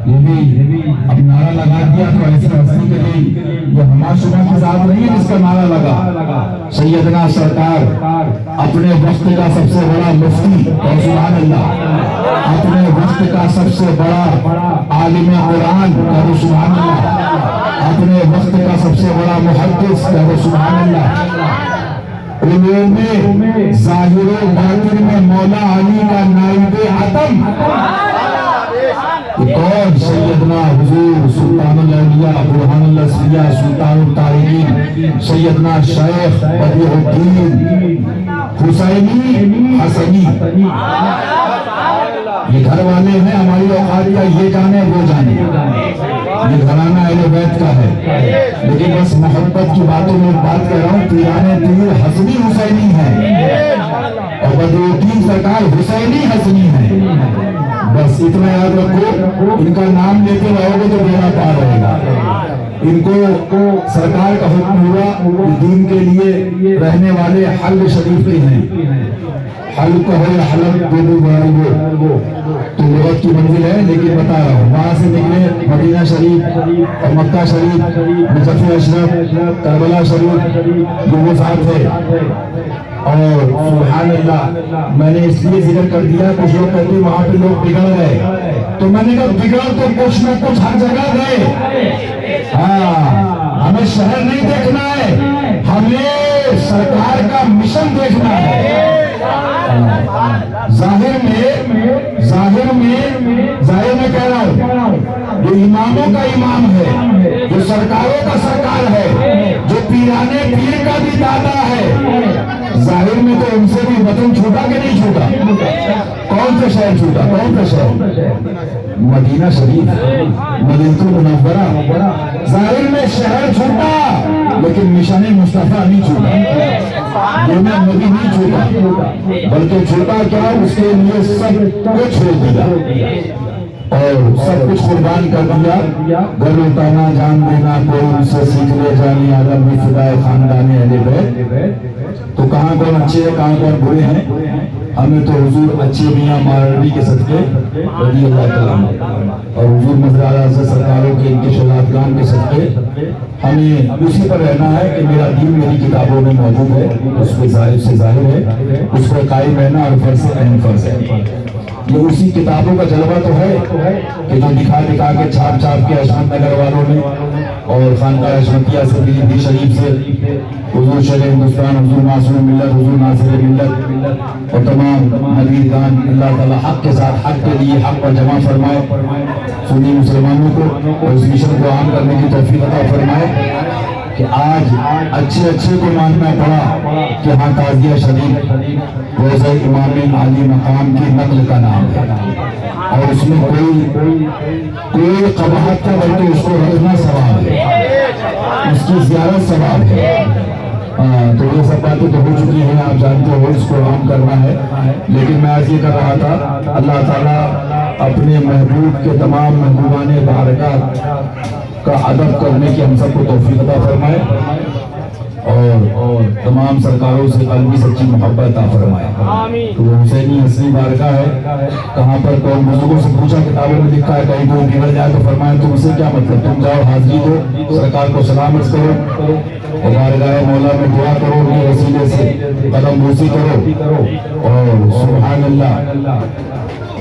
یہ بھی اب نعرہ لگا دیا تو ایسے ہستی کے لیے یہ ہمارا شبہ کی ذات نہیں ہے جس کا نعرہ لگا. سیدنا سرکار اپنے وقت کا سب سے بڑا مفتی اور سبحان اللہ اپنے وقت کا سب سے بڑا عالم قرآن اور سبحان اللہ اپنے وقت کا سب سے بڑا محدث اور سبحان اللہ علوم ظاہر و باطن میں مولا علی کا نائب عتم کون سیدنا حضور سلطان الاولیاء برہان اللہ سیاہ سلطان الطاہرین سیدنا شیخ بدیع الدین حسینی حسنی. یہ گھر والے ہیں ہماری اوقات کا یہ جانے وہ جانے یہ گھرانہ اہل بیت کا ہے لیکن بس محبت کی باتوں میں بات کر رہا ہوں. پیرانے پیر حسنی حسینی ہے اور بدیع الدین سرکار حسینی حسنی ہے. بس اتنا یاد رکھو ان کا نام لیتے رہو گے تو بیڑا پار رہے گا. ان کو سرکار کا حکم ہوا دین کے لیے رہنے والے حلب شریف کے ہیں. حلب کا ہے حلب دو بڑھو تو لغت کی منزل ہے لیکن بتا رہا ہوں وہاں سے نکلے مدینہ شریف اور مکہ شریف مظفر اشرف کربلا شریف گرو صاحب تھے. اور سبحان اللہ میں نے اس لیے ذکر کر دیا کچھ لوگ کہتے وہاں پہ لوگ بگڑ گئے تو میں نے کہا بگڑ تو کچھ نہ کچھ ہر جگہ گئے. ہاں ہمیں شہر نہیں دیکھنا ہے ہمیں سرکار کا مشن دیکھنا ہے. ظاہر میں کہہ رہا ہوں جو اماموں کا امام ہے جو سرکاروں کا سرکار ہے جو پیرانے پیر کا بھی دادا ہے ظاہر میں تو ان سے بھی وطن چھوٹا کہ نہیں چھوٹا. کون سا شہر چھوٹا کون سا شہر مدینہ شریف مدینہ المنورہ. ظاہر میں شہر چھوٹا لیکن مشن مصطفیٰ نہیں چھوٹا دنیا نبی نہیں چھوٹا بلکہ چھوٹا کیا اس کے لیے سب کچھ چھوڑ دیا اور سب کچھ قربان کر دیا. گھر اٹھانا جان دینا کوئی ان سے سیکھ لے جانی عالم میں فدائے خاندان اہل بیت. تو کہاں کون اچھے ہیں کہاں کون برے ہیں. ہمیں تو حضور اچھے میاں ماروی کے صدقے رضی اللہ تعالیٰ اور حضور مظہر اعلیٰ حضرت سرکاروں کے ان کے شہادتگان کے صدقے ہمیں اسی پر رہنا ہے کہ میرا دین میری کتابوں میں موجود ہے اس پہ ظاہر سے ظاہر ہے اس پر قائم رہنا اور فرض سے اہم فرض ہے. یہ اسی کتابوں کا جلوہ تو ہے کہ جو دکھا کے چھاپ کے عصمت نگر والوں نے اور خانقاہ عصمتیہ سے بھی شریف سے حضور شیخ ہندوستان حضور معصوم ملت حضور ناصر ملت اور تمام مریدان اللہ تعالیٰ حق کے ساتھ حق کے لیے حق پر جمع فرمائے. سنی مسلمانوں کو اور اس مشن کو عام کرنے کی توفیق عطا فرمائے کہ آج اچھے کو ماننا پڑا کہ ہاں تازیہ شریف روزہ امام عالی مقام کی نقل کا نام ہے اور اس میں کوئی قباحت کا بلکہ اس کو رکھنا ثواب ہے اس کی زیارت ثواب ہے. تو یہ سب باتیں تو ہو چکی ہیں آپ جانتے ہو اس کو عام کرنا ہے. لیکن میں آج یہ کر رہا تھا اللہ تعالیٰ اپنے محبوب کے تمام محبوبان بارکات کا ادب کرنے کی ہم سب کو توفیق عطا فرمائے اور تمام سرکاروں سے قلبی سچی محبت عطا فرمائے. تو وہ حسینی حسنی بارگاہ ہے کہاں پر کون بزرگوں سے پوچھا کتابوں میں لکھا ہے کہیں کوئی بگڑ جائے تو فرمائے تم سے کیا مطلب تم جاؤ حاضری دو سرکار کو سلام عرض کرو اور بارگاہ مولا میں دعا کرو ان کے وسیلے سے قدم بوسی کرو اور سبحان اللہ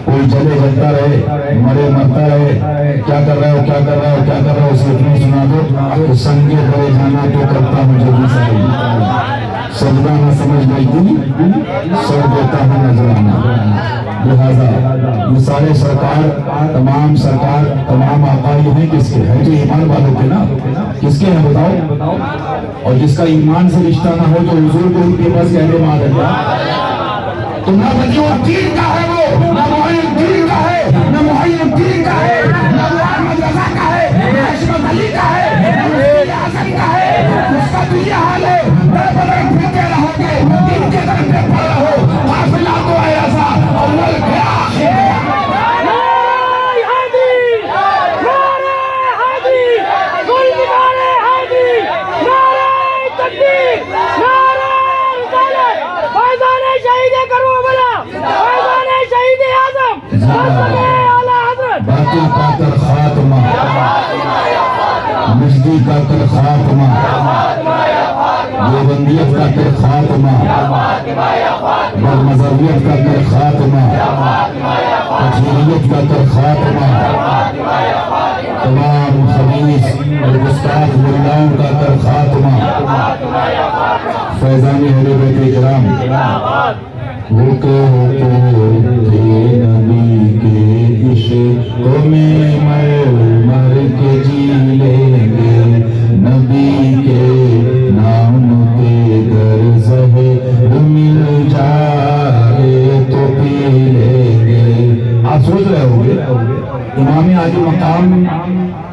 کوئی جلے جلتا رہے مرے مرتا رہے کیا کر رہے ہو اسے اتنی سنا دو کہ سنگے بڑے جانا تو کرتا ہوں جلدی سے سجدہ نہ سمجھ گئی دل سر دیتا ہوں نظرانہ. لہذا یہ سارے سرکار تمام آقا یہ ہیں کس کے ہیں جو ایمان والوں کے نا کس کے ہیں بتاؤ اور جس کا ایمان سے رشتہ نہ ہو جو حضور کو ان کے پاس کہنے مار تو نہ بدیع الدین کا ہے وہ نہ معین الدین کا ہے نہ معین الدین کا ہے نہ محمد رضا کا ہے نہ عصمت علی کا ہے نہ مفتی اعظم کا ہے. اس کا تو یہ حال ہے بدر پھرتے رہو گے ان کے طرف پہ پڑ رہو قافلہ تو ایسا اول گیا باقی پاتر خواہ بدعتی کا کر خاتمہ، دیوبندیت کا کر خاتمہ، بدمذہبیت کا کر خاتمہ، تکفیریت کا کر خاتمہ، تمام خبیث اور گستاخ ملاؤں کا کر خاتمہ۔ فیضان اہل بیت کرام، وہ کہتے تھے نبی کے عشق میں مر کے جی لیں گے، نبی کے نام کے گر زہر مل جائے تو پی لیں گے۔ آپ سوچ رہے ہوں گے امام عالی مقام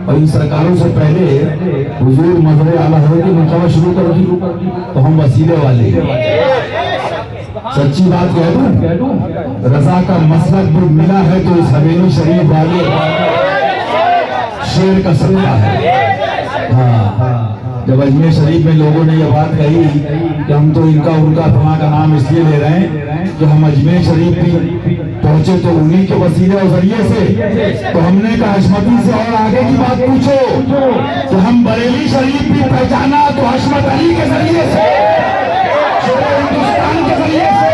اور ان سرکاروں سے پہلے حضور مظہر اعلیٰ حضرت کی مرتبہ شروع کر دی تو ہم وسیلے والے ہیں۔ سچی بات کہہ دوں، رضا کا مسلک بھی ملا ہے تو اس حویلی شریف والے شیر کا صدقہ ہے۔ جب اجمیر شریف میں لوگوں نے یہ بات کہی کہ ہم تو ان کا فلاں کا نام اس لیے لے رہے ہیں کہ ہم اجمیر شریف بھی پہنچے تو انہی کے وسیلے اور ذریعے سے، تو ہم نے کہا حشمتی سے اور آگے کی بات پوچھو کہ ہم بریلی شریف بھی پہچانا تو حشمت علی کے ذریعے سے، ہندوستان کے ذریعے سے،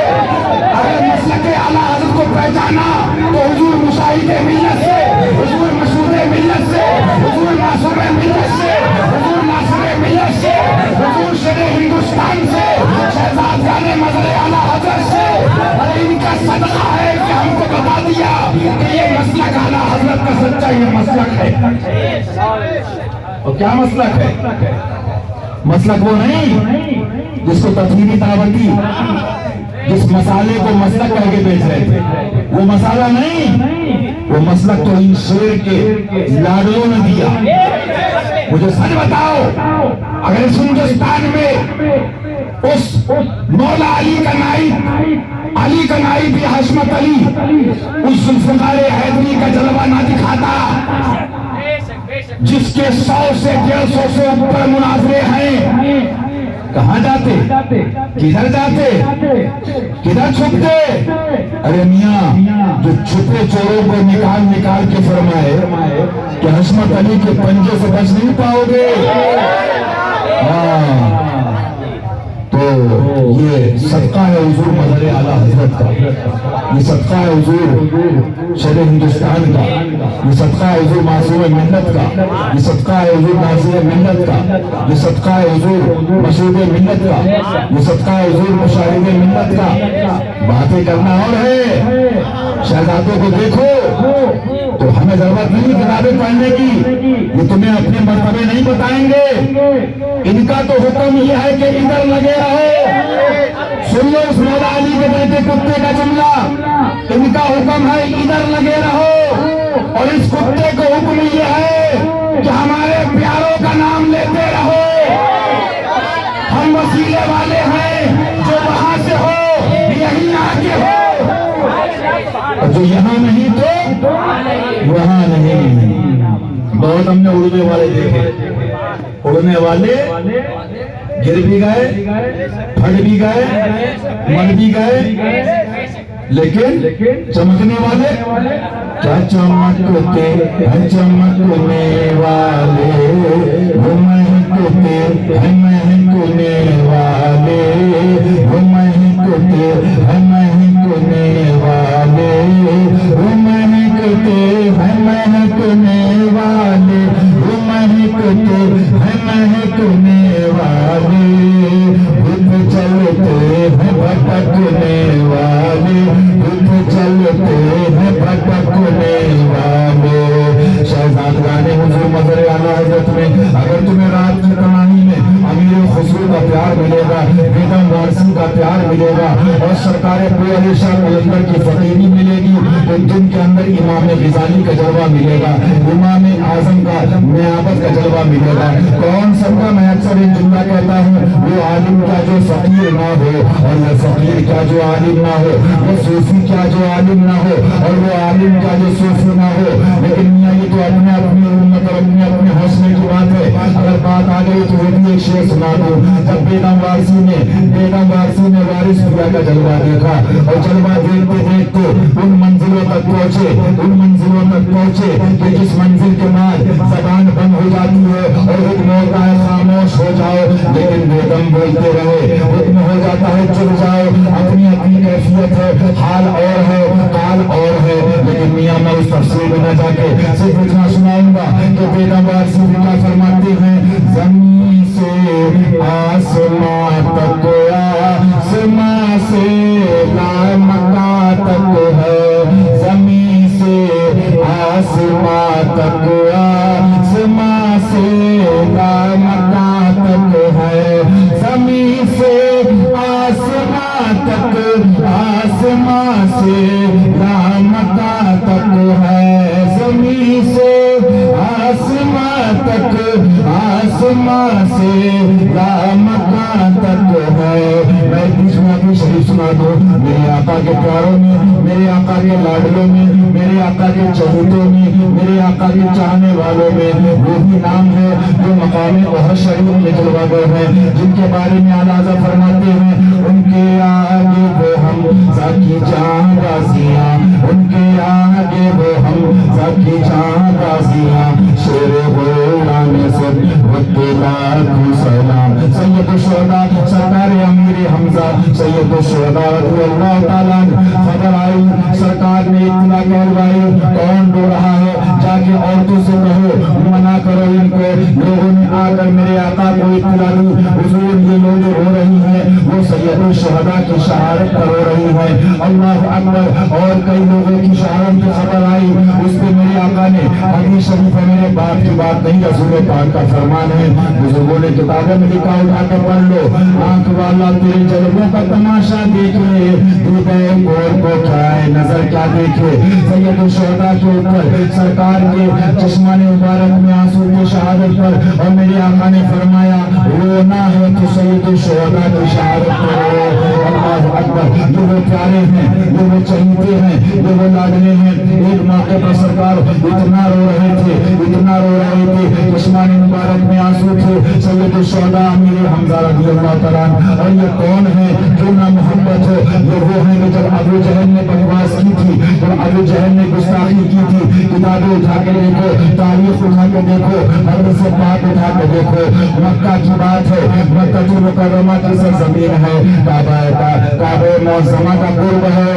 اگر مسلک اعلیٰ حضرت کو پہچانا تو حضور مشاہد ملت سے، حضور مشہور ملت سے، حضور معصوم ملت سے، حضور ناصر ملت سے، حضور شیر ہندوستان سے، شہزادگان مظہر اعلیٰ حضرت سے، اور ان کا صدقہ ہے کہ ہم کو بتا دیا کہ یہ مسلک اعلیٰ حضرت کا سچا یہ مسلک ہے۔ اور کیا مسلک ہے؟ مسلک وہ نہیں جس کو تطہیری دعوتی جس مسالے کو مسلک کہہ کے بیچ رہے تھے، وہ مسالہ نہیں، وہ مسلک تو ان شیر کے لاڈلوں نے دیا۔ مجھے سچ بتاؤ، اگر اس ہندوستان میں اس مولا علی کا نائب یا حشمت علی اس ذوالفقار حیدری کا جلوہ نہ دکھاتا جس کے 100 سے 150 سے اوپر مناظرے ہیں، کہاں جاتے؟ کدھر جاتے؟ کدھر چھپتے؟ ارے میاں، جو چھپے چوروں کو نکال کے فرمائے کہ حشمت علی کے پنجے سے بچ نہیں پاؤ گے۔ تو یہ صدقہ ہے حضور مظہر اعلیٰ حضرت کا، یہ صدقہ ہے حضور شیر ہندوستان کا، یہ صدقہ ہے حضور معصوم ملت کا، یہ صدقہ ہے حضور ناصر ملت کا، یہ صدقہ ہے حضور مشہور ملت کا، یہ صدقہ ہے حضور مشاہد ملت کا۔ باتیں کرنا اور ہے، شہزادوں کو دیکھو تو ہمیں ضرورت نہیں کتابیں پڑھنے کی، یہ تمہیں اپنے مرتبے نہیں بتائیں گے۔ ان کا تو حکم یہ ہے کہ ادھر لگے رہو۔ سن لو اس مولا علی کے بیٹے کتے کا جملہ، ان کا حکم ہے ادھر لگے رہو، اور اس کتے کو حکم یہ ہے کہ ہمارے پیاروں کا نام لیتے رہو۔ ہم وسیلے والے ہیں، جو وہاں سے ہو یہیں آگے ہو، جو یہاں نہیں تو وہاں نہیں۔ بہت ہم نے اڑنے والے دیکھے، اڑنے والے گر بھی گئے، پھٹ بھی گئے، مر بھی گئے، لیکن چمکنے والے کیا چمکتے ہیں، چمکنے والے وہ مہکتے ہیں، مہکنے والے وہ مہکتے ہیں، مہکنے والے وہ مہکتے ہیں، مہکنے والے وہ مہکتے ہیں، مہکنے والے بت چلتے ہیں بھٹکنے والے، بت چلتے ہیں بھٹکنے والے۔ شہزادگان حضور مظہر اعلیٰ حضرت میں اگر تمہیں رات کی تنہائی میں امیر خسرو کا پیار ملے گا، بیگم وارثی کا پیار ملے گا، اور سرکار ابو علی شاہ قلندر کی فقیری ملے گی، تو دن کے اندر امام غزالی کا جلوہ ملے گا، امام اعظم کا نیابت کا جلوہ ملے گا۔ کون سب کا میں اکثر یہ جملہ کہتا ہوں، وہ عالم کا جو فقیر نہ ہو، اور وہ فقیر کا جو عالم نہ ہو، وہ صوفی کا جو عالم نہ ہو، اور وہ عالم کا جو صوفی نہ ہو۔ لیکن میاں یہ تو اپنے اپنی امت اور اپنے حوصلے کی بات ہے، اگر بات آ گئی تو وہ بھی ایک शेर सुना दूं। जब बेगम वारसी ने वारिस खुदा का जलवा देखा और जलवा देखते देखते उन मंजिलों तक पहुंचे कि जिस मंजिल के बाद जबान बंद हो जाती है और हुक्म होता है खामोश हो जाओ, लेकिन बेगम बोलते रहे। हुक्म हो जाता है चुप जाओ, अपनी अपनी कैफियत है, हाल और है, काल और है। लेकिन मियां मैं उस तफसील में न जाके सिर्फ इतना सुनाऊंगा कि बेगम वारसी क्या फरमाते हैं, जमीन से आसमां तक, आसमां से लामका तक है, जमीन से आसमां तक, आसमां से लामका तक है, जमीन से आसमां तक, आसमां से लामका तक है, जमीन से आसमां तक, आसमां से लामका तक है। मैं बीच में अपनी शरीफ सुना दूं। मेरे आका के प्यारों में, मेरे आका के लाडलों में, मेरे आका के चहेतों में, मेरे आका के चाहने वालों में वो भी नाम है जो मकाम ओहद शरीफ में जलवागर है, जिनके बारे में आला हज़रत फरमाते हैं, उनके आगे वो हम ज़ाकी जहां गाज़ियां, उनके आगे वो हम ज़ाकी जहां गाज़ियां, शेर गुलाम से सलाम। सैयद शुहदा सरकार अमीर हमजा सैयद शुहदा रज़ियल्लाहु ताला खबर आई, सरकार ने इतना कहलवाई, कौन रो रहा है, जाके औरतों से कहो, मना करो इनको। लोगों ने आकर मेरे आका को इत्तला दी, हुजूर ये लोग जो रो रही हैं वो सैयद शुहदा की शहादत पर रो रही हैं, अल्लाह अकबर। और कई लोगों की शहादत की खबर आई, उस पर मेरे आका ने हदीस शरीफ है, मेरे बाप की बात नहीं, रसूल पाक का फरमान है। बुजुर्गों ने किताबें में लिखा, उठा कर पढ़ लो। आंख वाला तेरे जलवों का तमाशा देखे, और को क्या है, नजर क्या देखे। सैयद शुहदा के ऊपर सरकार के चश्माने मुबारक में आंसू की शहादत पर, और मेरे आका ने फरमाया रोना है तो सैयद शुहदा की शहादत पर रो। अल्लाह अकबर। ये वो प्यारे हैं, ये वो चहीते हैं, ये वो लाडले हैं। एक मौके पर सरकार इतना रो रहे थे, इतना रो रहे थे, चश्माने मुबारक में आंसू थे। सैयद शुहदा अमीर हमजा रज़ियल्लाहु ताला। और ये कौन है जो ना मोहब्बत हो, ये वो है कि जब अबू जहल ने बकवास की थी, जब अबू जहल ने गुस्ताखी की थी, किताबें उठा के देखो, तारीख उठा के देखो, हदीस से बात उठा के देखो, मक्का की बात है, मक्का की मुकर्रमा की सरजमीन है, काबा मौज़मा का कुर्ब है।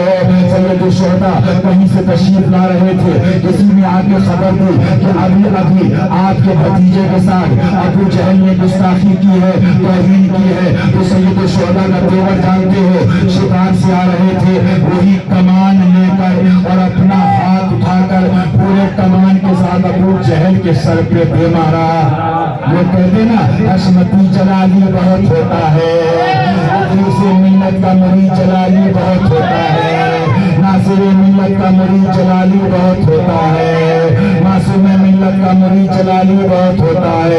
सैयद शुहदा कहीं से तशरीफ ला रहे थे, किसी ने आके खबर दी कि अभी अभी आपके भतीजे के साथ अबू जहल ने गुस्ताखी की है, तौहीन की है। तो सैयद शुहदा का तेवर जानते हो, शिकार से आ रहे थे, वही कमान लेकर और अपना हाथ उठाकर पूरे कमान के साथ अबू जहल के सर पे दे मारा। वो कहते ना, हशमती जलाली बहुत होता है, दूसरे मिल्लत का मुरीद जलाली बहुत होता है, नासिर मिल्लत का मुरीद जलाली बहुत होता है, मासूम मिल्लत का मुरीद जलाली बहुत होता है,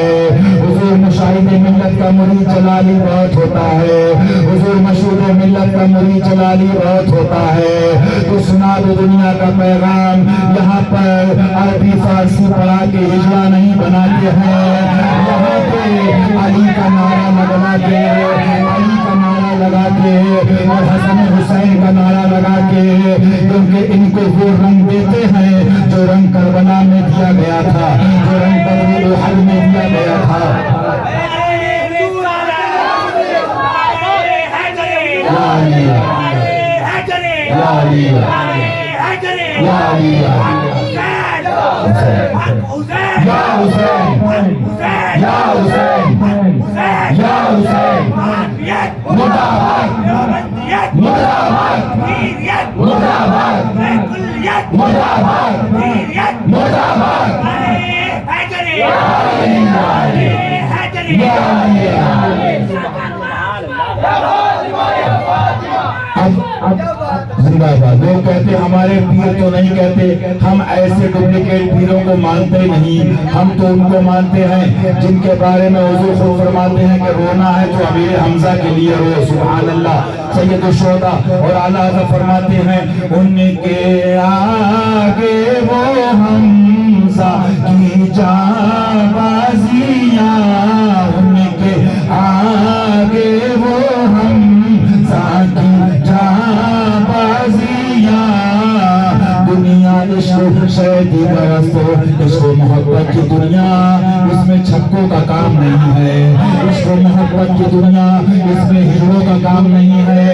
हुजूर मुशाहिद मिल्लत का मुरीद जलाली बहुत होता है, हुजूर मशहूर मिल्लत का मुरीद जलाली बहुत होता है। तो सुना दो दुनिया का पैगाम, यहाँ पर अरबी फारसी पढ़ा के हिजड़ा नहीं बनाते हैं, यहाँ पे अली का नारा लगा के, अली का नारा लगा के और हसन हुसैन का नारा लगा के, क्योंकि इनको वो रंग देते हैं जो रंग करबला में दिया गया था, जो रंग बदर उहद में दिया गया था। जिंदाबाद। लोग कहते हमारे पीर तो नहीं कहते, हम ऐसे डुप्लीकेट पीरों को मानते नहीं, हम तो उनको मानते हैं जिनके बारे में हुजूर खुद फरमाते हैं कि रोना है तो अमीर हमजा के लिए रो। सुभान अल्लाह। सैयद शुहदा और आला हज़रत फरमाते हैं, उनके आगे वो हमजा की जाबाजियां, उनके عشق و محبت کی دنیا اس میں چھکوں کا کام نہیں ہے، عشق و محبت کی دنیا اس میں ہیرو کا کام نہیں ہے۔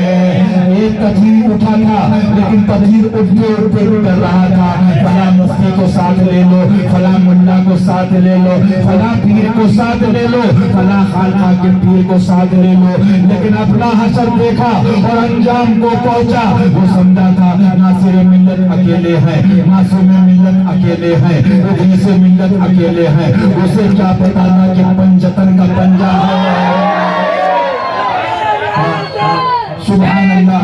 ایک تقریر اٹھا تھا لیکن تقریر اٹھتے اٹھتے بھی کر رہا تھا، فلاں مفتی کو ساتھ لے لو، فلاں ملا کو ساتھ لے لو، فلاں پیر کو ساتھ لے لو، فلاں خالقہ کے پیر کو ساتھ لے لو، لیکن اپنا حشر دیکھا اور انجام کو پہنچا۔ وہ سمجھا تھا ناصر ملت اکیلے ہیں، معصوم ملت اکیلے ہیں، ادریس ملت اکیلے ہیں، اسے کیا پتا تھا کہ پنجتن کا پنجہ ہے۔ سبحان اللہ،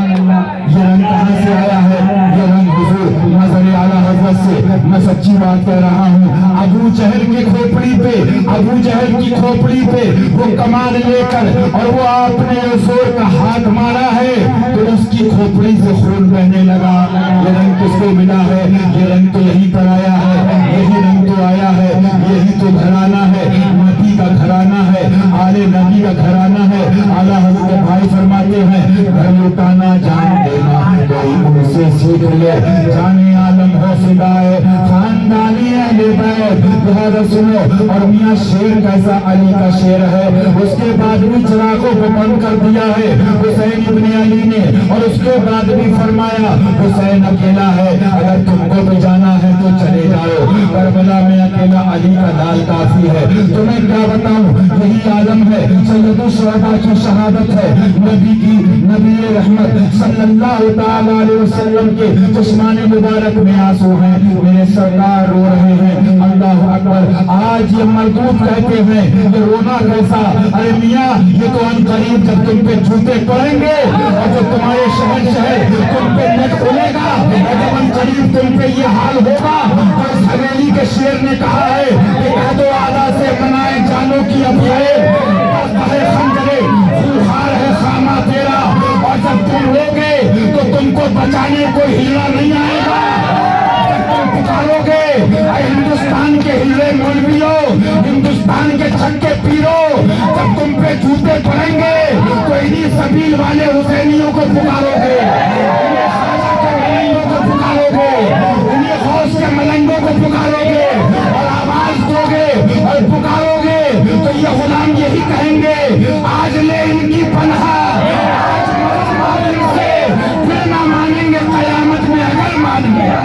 یہ رنگ کہاں سے آیا ہے؟ یہ رنگ حضور نظر اعلیٰ حضرت سے، میں سچی بات کہہ رہا ہوں۔ ابو جہل کی کھوپڑی پہ، ابو جہل کی کھوپڑی پہ وہ کمان لے کر اور وہ آپ نے زور کا ہاتھ مارا ہے تو اس کی کھوپڑی سے خون بہنے لگا۔ یہ رنگ کس کو ملا ہے؟ یہ رنگ تو یہیں پر آیا ہے، یہی رنگ تو آیا ہے، یہی تو گھرانہ ہے، نبی کا گھرانہ ہے، آل نبی کا گھرانہ ہے۔ اعلیٰ حضرت بھائی فرماتے ہیں گھر لٹانا جان دینا کوئی ان سے سیکھ لے، جانے عالم ہو فدائے خاندانی اہل بیت۔ لہذا سنو، اور میاں شیر کیسا علی کا شیر ہے، اس کے بعد بھی چراغوں کو بند کر دیا ہے حسین ابن علی نے، اور اس کے بعد بھی فرمایا حسین اکیلا ہے، اگر تم کو بھی جانا ہے تو چلے جاؤ، کربلا میں اکیلا علی کا لال کافی ہے۔ تمہیں کیا بتاؤں، یہی عالم ہے، سید الشہداء کی شہادت ہے، نبی رحمت صلی اللہ تعالی علیہ وسلم کے چشمان مبارک میں آنسو ہیں، میرے سرکار رو رہے ہیں۔ اللہ اکبر، آج یہ مردود کہتے ہیں یہ رونا کیسا؟ ارے میاں، یہ تو ان قریب جب تم پہ جوتے پڑیں گے اور جب تمہارے شہر تم پہ نٹ کھلے گا اور جب ان قریب تم پہ یہ حال ہوگا تو اس حویلی کے شیر نے کہا ہے کہ کہہ دو آدھا سے منائے جانوں کی افیائے خنجرے خوار ہے خامہ تیرا، اور جب تم روگے تو تم کو بچانے کوئی ہیلا نہیں آئے گا۔ جب تم پکارو گے اے ہندوستان کے ہیلے مولویوں، ہندوستان کے چھکے پیروں، جب تم پہ جوتے پڑیں گے تو انہی سبیل والے حسینیوں کو پکارو گے، انہی خواجہ کے ملنگوں کو پکارو گے، انہی غوث کے ملنگوں کو پکارو گے اور آواز دو گے اور پکارو گے تو یہ غلام یہی کہیں گے آج لے ان کی پناہ، آج مالک سے پھر نہ مانیں گے قیامت میں اگر مان گیا۔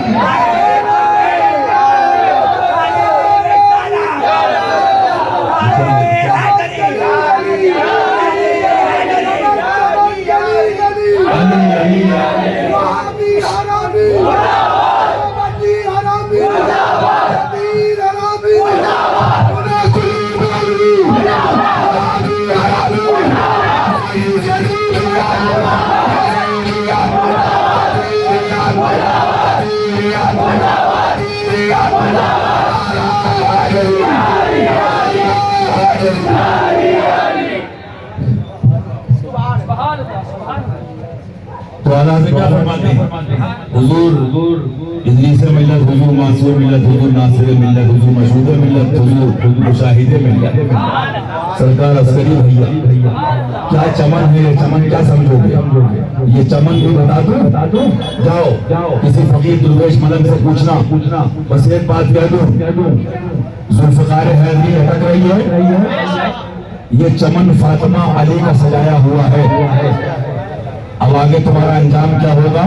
تو اللہ سے کیا فرماتے ہیں؟ حضور ادریس ملت، حضور معصوم ملت، حضور ناصر ملت، حضور مشہود ملت، حضور مشاہد ملت۔ سرکار عسکری بھیا کیا چمن ہے، چمن کیا سمجھو گے؟ یہ چمن بھی بتا دوں، جاؤ کسی فقیر درویش ملنگ سے پوچھنا، بس ایک بات کہہ دوں، ذوالفقار حیدری اٹک رہی ہے، یہ چمن فاطمہ علی کا سجایا ہوا ہے۔ اب آگے تمہارا انجام کیا ہوگا؟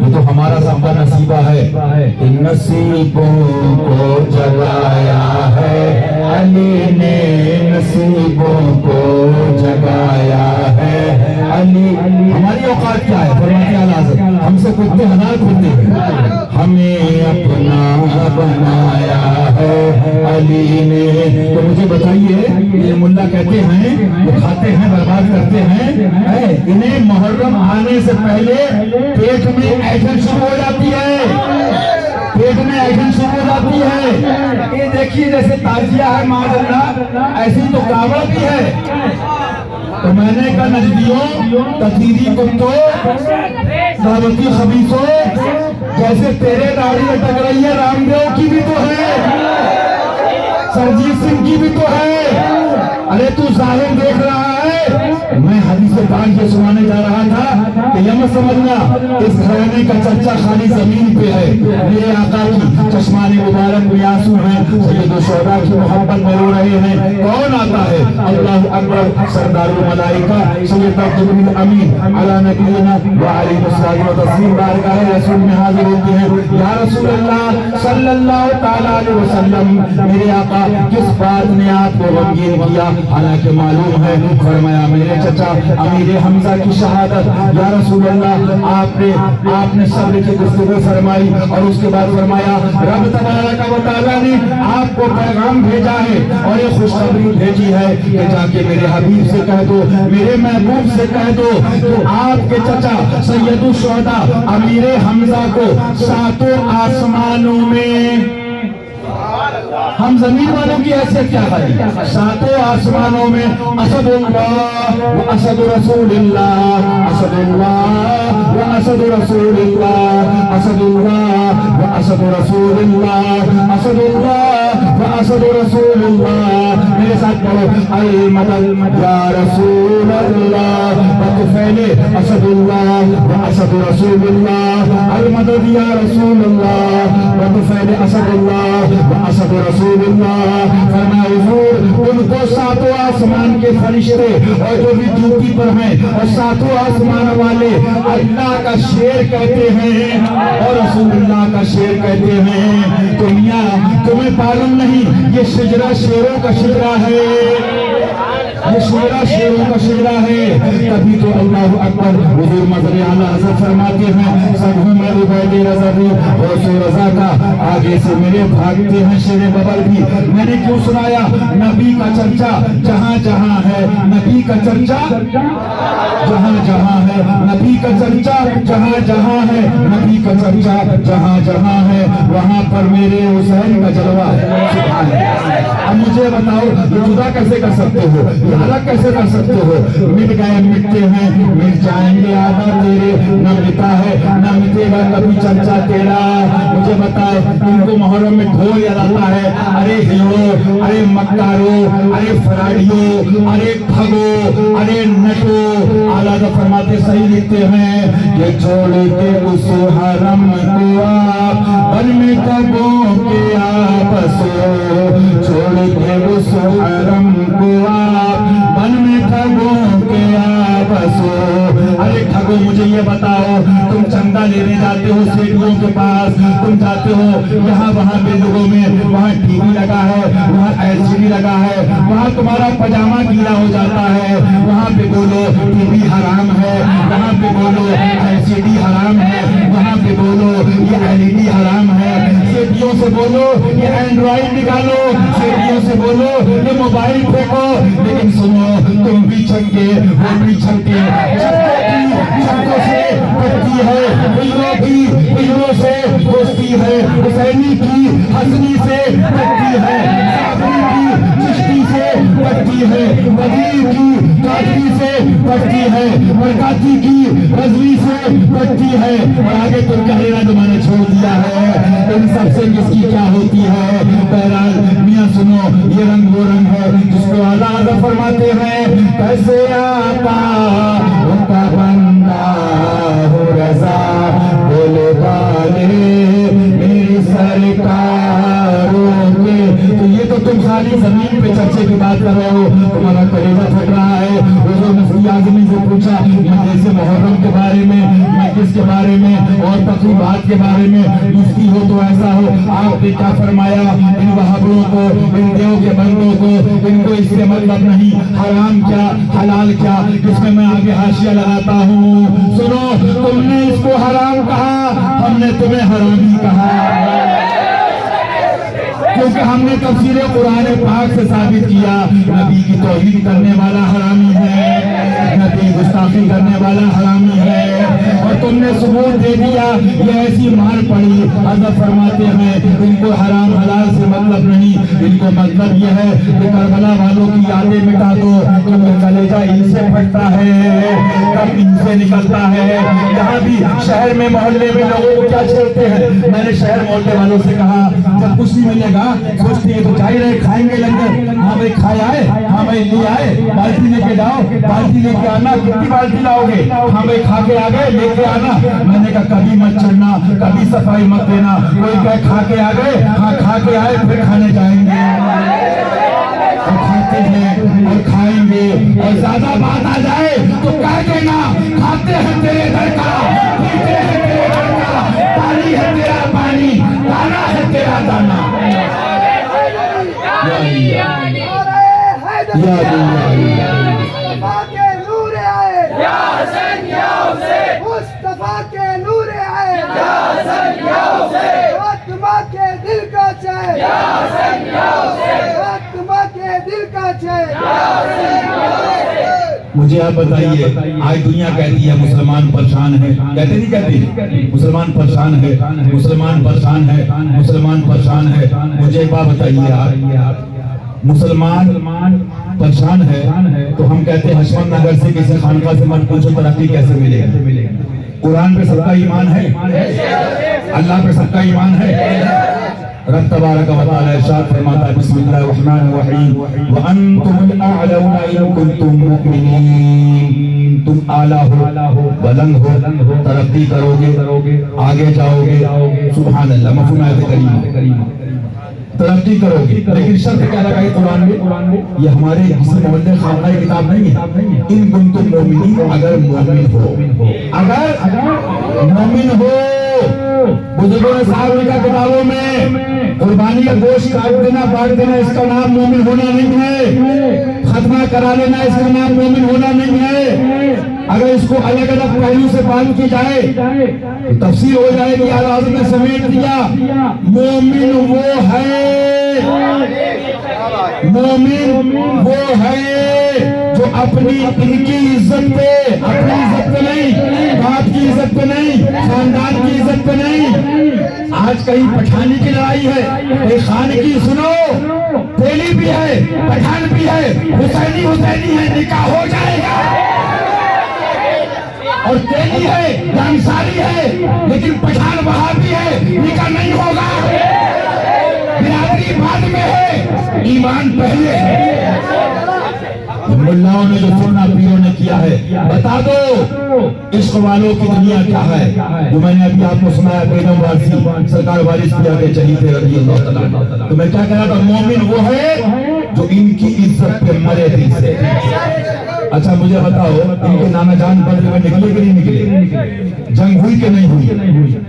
یہ تو ہمارا سب کا نصیبہ ہے۔ ان نصیبوں کو جگایا ہے علی نے، نصیبوں کو جگایا ہے علی۔ ہماری اوقات کیا ہے؟ فرماتے ہیں حضرت ہم سے کتے ہزار کھلتے ہیں، ہمیں اپنا بنایا ہے علی نے۔ تو مجھے بتائیے، یہ ملا کہتے ہیں وہ کھاتے ہیں برباد کرتے ہیں، انہیں محرم آنے سے پہلے پیٹ میں ایٹھن شروع ہو جاتی ہے، پیٹ میں ایٹھن شروع ہو جاتی ہے۔ یہ دیکھیے جیسے تازیہ ہے معاذ اللہ، ایسی تو کعبہ بھی ہے۔ تو میں نے کہا نجدیوں، تقریری کتوں، دعوتی خبیثوں، جیسے تیرے داڑھی اٹک رہی ہے رام دیو کی بھی تو ہے، سرجیت سنگھ کی بھی تو ہے، अरे तू जाहिर देख रहा है, मैं हदीस पाक ये सुनाने जा रहा था कि यह मत समझना इस घराने का चर्चा खाली जमीन पे है। मेरे आका की चश्माने मुबारक में आंसू हैं, सैयद शोहदा की मोहब्बत में रो रहे हैं। कौन आता है? अल्लाह अकबर, सरदारुल मलाइका सैयद जिब्रील अमीन अला नबीना व अलैहि वसल्लम तस्लीम बारगाह रसूल में हाजिर होते हैं। या रसूल अल्लाह सल्लल्लाहु तआला अलैहि वसल्लम, मेरे आका किस बात ने आपको गमगीन किया? हालांकि मालूम है। फरमाया मेरे चचा अमीर हमजा की शहादत। या रसूल अल्लाह, आपने सब्र की गुफ्तगू फरमाई और उसके बाद फरमाया रब तबारक व तआला ने आपको पैगाम भेजा है और ये खुशखबरी भेजी है कि जाके मेरे हबीब से कह दो, मेरे महबूब से कह दो कि आपके चचा सैयदुल शुहदा अमीर हमजा को सातों आसमानों में, हम जमीन वालों की हैसियत क्या है, सातों आसमानों में असदुल्लाह व असद रसूलुल्लाह, असदुल्लाह व असद रसूलुल्लाह, असदुल्लाह व असद रसूलुल्लाह, असदुल्लाह व असद रसूलुल्लाह। मेरे साथ पढ़ो, अल मदद या रसूल अल्लाह बतफैले असदुल्लाह व असद रसूलुल्लाह, अल मदद या रसूल अल्लाह बतफैले असदुल्लाह व असद रसूलुल्लाह। फरमाया हुजूर, उनको सातों आसमान के फरिश्ते और जो भी ड्यूटी पर हैं और सातों आसमान वाले अल्लाह का शेर कहते हैं और रसूलुल्लाह का शेर कहते हैं। तो मियां तुम्हें मालूम नहीं, ये शिजरा शेरों का शिजरा है, ये शिजरा शेरों का शिजरा है। तभी तो अल्लाह अकबर हुजूर मज़र आला हज़रत फरमाते हैं, सब हूँ मैं उबैद रज़वी गौसे रज़ा का, आगे से मेरे भागते हैं शेर बबर भी। मैंने क्यों सुनाया? नबी का चर्चा जहाँ जहाँ है, नबी का चर्चा जहाँ जहाँ है, नबी का चर्चा जहाँ जहाँ है, नबी का चर्चा जहाँ जहाँ है, वहाँ पर मेरे हुसैन का जलवा है। सुभान अल्लाह। अब मुझे बताओ, ये जुदा कैसे कर सकते हो, ये अलग कैसे कर सकते हो? मिट गए मिटते हैं, मिट जाएंगे आधा तेरे, न मिटा है न मिटेगा कभी चर्चा तेरा। मुझे बताओ, इनको मुहर्रम में ढोल याद आता है, अरे हिलो, अरे मक्कारो, अरे फराडियो, अरे ठगो, अरे नटो। आला तो फरमाते सही लिखते हैं कि छोड़ के उस हरम को आप बन में कबों के आपस, छोड़ के उस हरम को आप बन में ठगों के आपस। अरे ठगो, मुझे ये बताओ, तुम चंदा लेने जाते हो सेठियों के पास, तुम जाते हो यहाँ वहाँ बिल्डिंगों में, वहाँ टीवी लगा है, वहाँ एलसीडी लगा है, वहाँ तुम्हारा पजामा गीला हो जाता है, वहाँ पे बोलो टीवी हराम है, वहाँ पे बोलो एलसीडी हराम है, वहाँ पे बोलो ये एलईडी हराम है। सेठियों से बोलो ये एंड्रॉइड निकालो, सेठियों से बोलो ये मोबाइल फेंको। लेकिन सुनो, तुम भी छंके वो भी छंके, छक्कों से बढ़ती है, हिजरों से दोस्ती है, हुसैनी की हसनी से बढ़ती है, साबरी की चिश्ती से बढ़ती है, वली की कादरी से बढ़ती है, बरकाती की रज़वी से बढ़ती है। और आगे तुम कह लेना जो मैंने छोड़ दिया है, इन सबसे किसकी क्या होती है? बहरहाल मियां सुनो, ये रंग वो रंग है जिसको आला हज़रत फरमाते हैं, कैसे आता उनका बंदा हो रज़ा, बोले बाले मेरी सरकारों के। तो ये तो तुम खाली जमीन पे चर्चे की बात कर रहे हो, तुम्हारा कलेजा फट रहा है। हुजूर मुफ्ती आज़मी से पूछा, जैसे मुहर्रम के बारे में, मजलिस के बारे में और तक़रीबात के बारे में मुफ्ती हो तो ऐसा हो, आपने क्या फरमाया? इन वहाबियों को, इन देव के बंदों को, इनको इससे मतलब नहीं, हराम क्या हलाल क्या, इसमें मैं आगे हाशिया लगाता हूँ। सुनो, तुमने इसको हराम कहा, हमने तुम्हें हरामी कहा, क्योंकि हमने तफसीर कुरान पाक से साबित किया नबी की तौहीद करने वाला हरामी है, नबी गुस्ताखी करने वाला हरामी है। और तुमने सबूत दे दिया, ये ऐसी मार पड़ी। हज़रत फरमाते हैं इनको हराम हलाल से मतलब नहीं, इनको मतलब ये है कि करबला वालों की यादें मिटा दो, क्योंकि कलेजा इनसे फटता है, तब इनसे निकलता है। जहाँ भी शहर में मोहल्ले में लोगों को क्या छेड़ते हैं, मैंने शहर मोहल्ले वालों से कहा जब कुछ नहीं मिलेगा सोचते हैं तो जाहिर है खाएंगे लंगर। हाँ भाई खाए आए, हाँ भाई ले आए, बाल्टी लेके जाओ, बाल्टी लेके आना, कितनी बाल्टी लाओगे, हाँ भाई खा के आ गए लेके आना। मैंने कहा कभी मत चढ़ना, कभी सफाई मत देना। कोई कहे खा के आ गए, हाँ खा के आए फिर खाने जाएंगे, और खाते हैं और खाएंगे, और ज्यादा बात आ जाए तो कह देना खाते हैं तेरे घर का, पीते हैं तेरे घर का, पानी है तेरा पानी, दाना है तेरा दाना। मुस्तफा के नूर आए, मुस्तफा के नूर आए, फातिमा के दिल का चैन, फातिमा के दिल का चैन। मुझे आप बताइए, आज दुनिया कहती है मुसलमान परेशान है, कहते नहीं कहते मुसलमान परेशान है, मुसलमान परेशान है, मुसलमान परेशान है। मुझे एक बात बताइए आप, मुसलमान परेशान है तो हम कहते हैं हशमत नगर से किसी खानका से मत पूछो तरक्की कैसे मिलेगी। कुरान पे सबका ईमान है, अल्लाह पे सबका ईमान है। रब तबारक व तआला इरशाद फरमाता है बिस्मिल्लाहिर रहमानिर रहीम व अंतुमुल अअलौना इन कुंतुम मुमिनीन। तुम आला हो, बुलंद हो, तरक्की करोगे, आगे जाओगे। सुभान अल्लाह, मफ़हूम आयत करीमा, तरक्की करोगे। लेकिन शर्त क्या लगाई कुरान में, ये हमारे किसी मोहल्ले खानका की किताब नहीं है। इन कुंतुम मुमिनीन, अगर मोमिन हो, अगर मोमिन हो। बुजुर्गों ने साहब लिखा किताबों में, कुर्बानी का गोश्त काट देना, बांट देना, इसका नाम मोमिन होना नहीं है। खत्मा करा लेना, इसका नाम मोमिन होना नहीं है। अगर इसको अलग अलग पहलू से बात की जाए तो तफसीर हो जाएगी। आवाज में समेट दिया, मोमिन वो है, मोमिन वो है जो अपनी इनकी इज्जत पे, अपनी इज्जत पे नहीं, बाप की इज्जत पे नहीं, खानदान की इज्जत पे नहीं। आज कहीं पठानी की लड़ाई है, कहीं खान की, सुनो तेली भी है, पठान भी है, हुसैनी है, निकाह हो जाएगा। और तेली है, अंसारी है, लेकिन पठान वहाबी है, निकाह नहीं होगा। बिरादरी बाद में है, ईमान पहले है। मुल्लाओं ने जो सुनना पीरों ने किया है, बता दो इश्क वालों की दुनिया क्या है। जो मैंने अभी आपको सुनाया बेगम वारसी सरकार वारिस किया के चली थे रज़ी अल्लाह तआला। तो मैं क्या कह रहा था, मोमिन वो है जो इनकी इज्जत पे मरे दिल से। अच्छा मुझे बताओ, इनके नाना जान बदले में निकले कि नहीं निकले? जंग हुई कि नहीं हुई?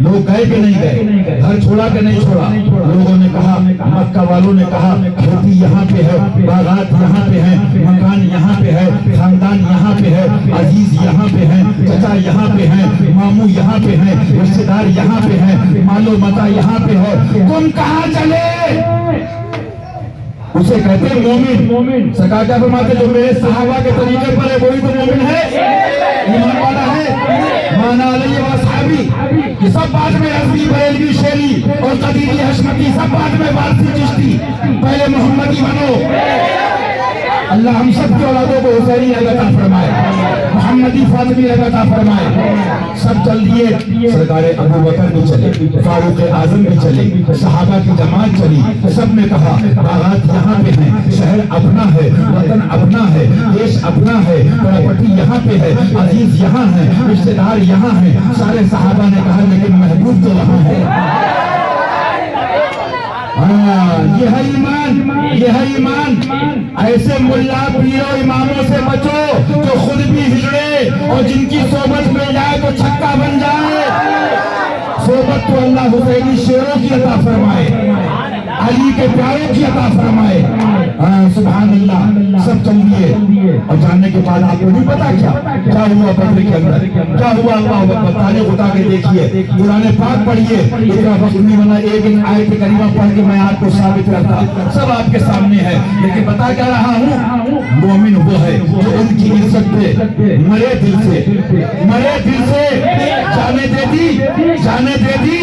लोग गए कि नहीं गए? घर छोड़ा कि नहीं छोड़ा? लोगों ने कहा, मक्का वालों ने कहा खेती यहाँ पे है, बागात यहाँ पे है, मकान यहाँ पे है, खानदान यहाँ पे है, अजीज यहाँ पे है, चचा यहाँ पे है, मामू यहाँ पे है, रिश्तेदार यहाँ पे है, मालो मता यहाँ पे है, तुम कहाँ चले? उसे कहते हैं मोमिन। सरकार क्या फरमाते, जो मेरे सहाबा के तरीके पर है वही तो मोमिन है, ईमान वाला है। माना अलैहि व सहाबी, ये सब बाद में रज़वी, बरेलवी, शेरी और कदीरी, हशमती सब बाद में वारसी, चिश्ती, पहले मोहम्मदी बनो। अल्लाह हम सब की औलादों को हुसैनी अता फरमाए, मोहम्मदी फातिमी अता फरमाए। सब चल दिए, सरकार अबू बकर भी चले, फारूक आजम भी चले, सहाबा की जमात चली। सब ने कहा बागात यहाँ पे है, शहर अपना है, वतन अपना है, देश अपना है, प्रॉपर्टी यहाँ पे है, अजीज यहाँ है, रिश्तेदार यहाँ है। सारे सहाबा ने कहा लेकिन महबूब तो वहाँ है। ये है ईमान, ये है ईमान। ऐसे मुल्ला पीरों इमामों से बचो जो खुद भी हिजड़े और जिनकी सोबत मिल जाए तो छक्का बन जाए। सोबत तो अल्लाह हुसैनी शेरों की अता फरमाए, अली के प्यारों की अता फरमाए। सुभान अल्लाह, सब चल दिए। और जानने के बाद आपको नहीं पता क्या हुआ बद्र के अंदर, क्या हुआ अल्लाह तारीख उठा के देखिए, कुरान पाक पढ़िए। इतना वक्त नहीं बना, एक आयत करीमा पढ़ के मैं आपको साबित करता, सब आपके सामने है। लेकिन बता क्या रहा हूँ, मोमिन वो है जो उनकी इज्जत पे मरे दिल से जाने दे दी,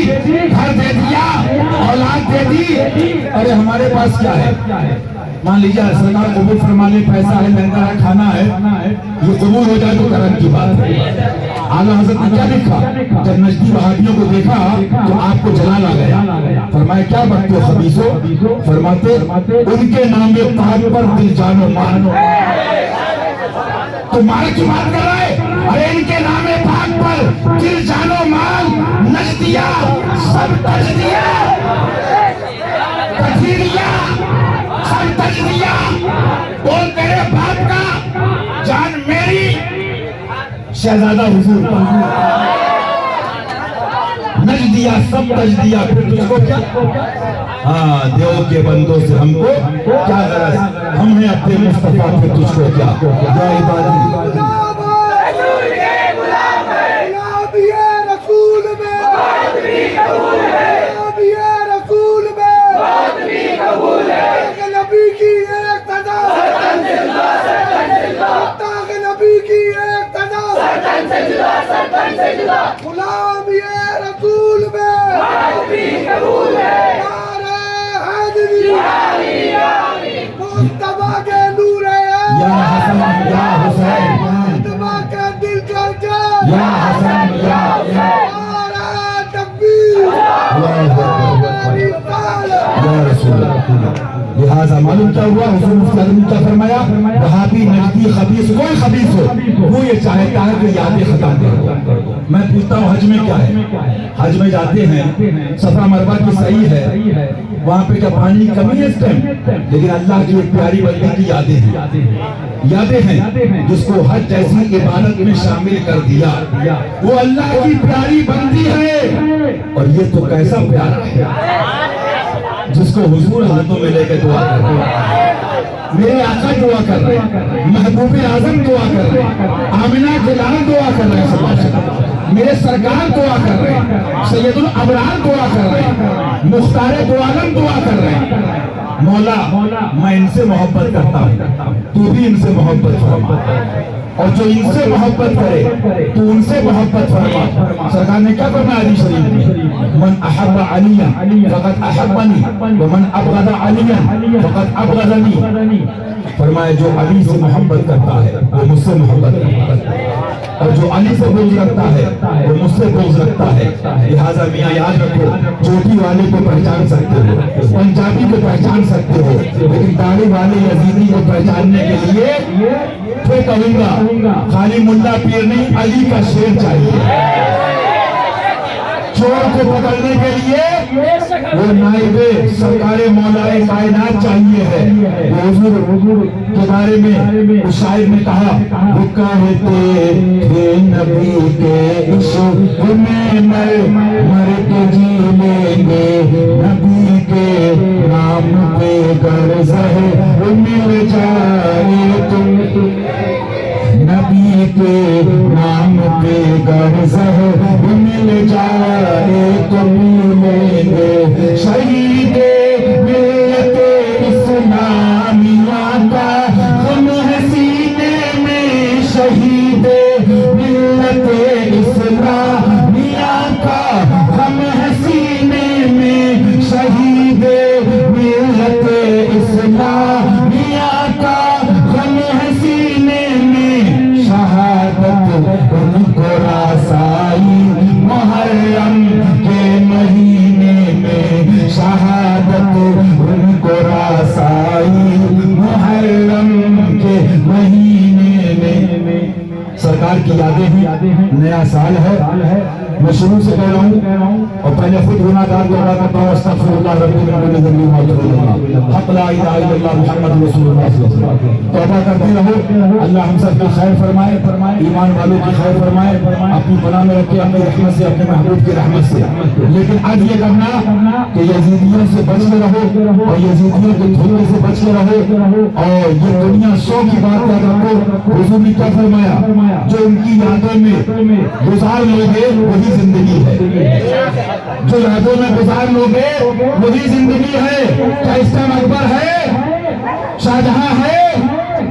घर दे दिया, औलाद दे दी। अरे हमारे पास क्या है? मान लीजिए सरकार कबूल फरमा ले, पैसा है, महंगा है, खाना है, ये कबूल हो जाए तो करम की बात है। आला हज़रत ने क्या लिखा? जब नजदी वहाबियों को देखा तो आपको जलाल आ गया। फरमाया क्या बकते हो खबीसो? फरमाते उनके नाम पाक पर दिल जानो मानो। तो माल की बात कर रहा है? अरे इनके नाम पाक पर दिल जानो माल, नजदिया सब तजदिया, कथीरिया सब तजदिया। बोल तेरे बाप का, जान मेरी, शहजादा हुजूर नजदिया सब तजदिया। फिर तुझको क्या? देव के बंदों से हमको क्या गरज, हम हैं अपने मुस्तफा, फिर तुझको क्या? जय इबादत गुलाम ये रसूल में कबूल है, मुस्तफा के नूर है, या हसन या हुसैन, मुस्तफा के दिल का जान, या हसन या नारा तकबीर, या रसूल। लिहाजा मालूम क्या हुआ? हुजूर मुफ्ती आज़म ने क्या फरमाया? वहाबी नजदी खबीस, कोई खबीस हो वो ये चाहता है कि यादें खत्म करो। मैं पूछता हूँ हज में क्या है? हज में जाते हैं, सफा मरवा की सही है, वहाँ पे क्या पानी की कमी है इस टाइम? लेकिन अल्लाह की एक प्यारी बंदे की यादें हैं जिसको हज जैसी इबादत में शामिल कर दिया, वो अल्लाह की प्यारी बंदी है। और ये तो कैसा प्यारा है जिसको हुजूर हाथों में लेकर दुआ कर रहे हैं। मेरे आका दुआ कर रहे हैं, महबूब आजम दुआ कर रहे हैं, आमिना जलाल दुआ कर रहे हैं, मेरे सरकार दुआ कर रहे हैं, सैयदुल अबरार दुआ कर रहे हैं, मुख्तार दो आलम दुआ कर रहे हैं। मौला मैं इनसे मोहब्बत करता हूँ, तू भी इनसे मोहब्बत फरमा, और जो इनसे मोहब्बत करे तू उनसे मोहब्बत फरमा। सरकार ने क्या करना हदीस शरीफ में? मन अहब्बा अलियन फक़द अहब्बनी व मन अबग़ज़ा अलियन फक़द अबग़ज़नी। फरमाया जो अली से मोहब्बत करता है वो मुझसे मोहब्बत करता है, और जो अली से बुग़्ज़ रखता है वो मुझसे बुग़्ज़ रखता है। लिहाजा मियाँ याद रखो, चोटी वाले को पहचान सकते हो, पंजाबी को पहचान सकते हो, लेकिन दाढ़ी वाले यजीदी को पहचानने के लिए फिर कहूंगा खाली मुल्ला पीर नहीं, अली का शेर चाहिए। चोर को पकड़ने के लिए वो नाइबे सरकारे मौलाए कायनात चाहिए है। हुजूर के बारे में उस शायर ने कहा, वो कहते थे नबी के इश्क़ में मर के जी लेंगे, नबी के नाम पे गर्ज है मिल जाए तुम, नबी के नाम पे गर्ज है मिल जाए तो मिलेंगे। शहीदे मिलते इस्लामिया का हम है सीने में, शहीदे मिलते इस्लामिया का हम है सीने में, शहीदे मिलते इस्लामिया का हम है सीने में। शहादत उनको रासाई मुहर्रम के महीने में, शहादत उनको रासाई मुहर्रम के महीने में। सरकार की यादें हैं, नया साल है, मैं शुरू से कह रहा हूँ और पहले खुद गुनाहगार तौबा करता हूँ, अस्तगफिरुल्लाह रब्बी मिन कुल्ली ज़ंबिन व अतूबु इलैह, हक़ ला इलाहा इल्लल्लाह मुहम्मदुर रसूलुल्लाह सल्लल्लाहु अलैहि वसल्लम। तौबा करते रहो, अल्लाह हम सब की खैर फरमाए, ईमान वालों की खैर फरमाए, अपनी पनाह में रखे, अपनी रहमत से, अपने महबूब की रहमत से। लेकिन आज ये करना कि यजीदियों से बच के रहो और यजीदियों के धोखे से बच के रहो। और ये दुनिया 100 की बात याद रखो, हुजूर ने क्या फरमाया, जो उनकी यादों में गुजार लोगे वही जिंदगी है, जो यादों में गुजार लोगे वही जिंदगी है। क्या इसका अकबर है, शाहजहां है,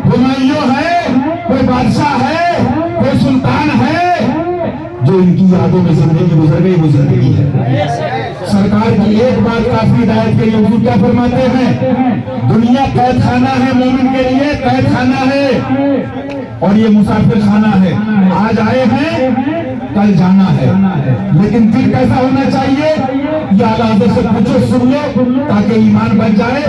हुमायूं है, कोई बादशाह है, कोई सुल्तान है, जो इनकी यादों में जिंदगी गुजर गई वो जिंदगी है। सरकार की एक बात काफी हिदायत के लिए हुजूर क्या फरमाते हैं, दुनिया कैद खाना है, मोमिन के लिए कैद खाना है और ये मुसाफिर खाना है। आज आए हैं, कल जाना है, लेकिन फिर कैसा होना चाहिए, ये आला हज़रत से पूछो, सुन लो, ताकि ईमान बन जाए।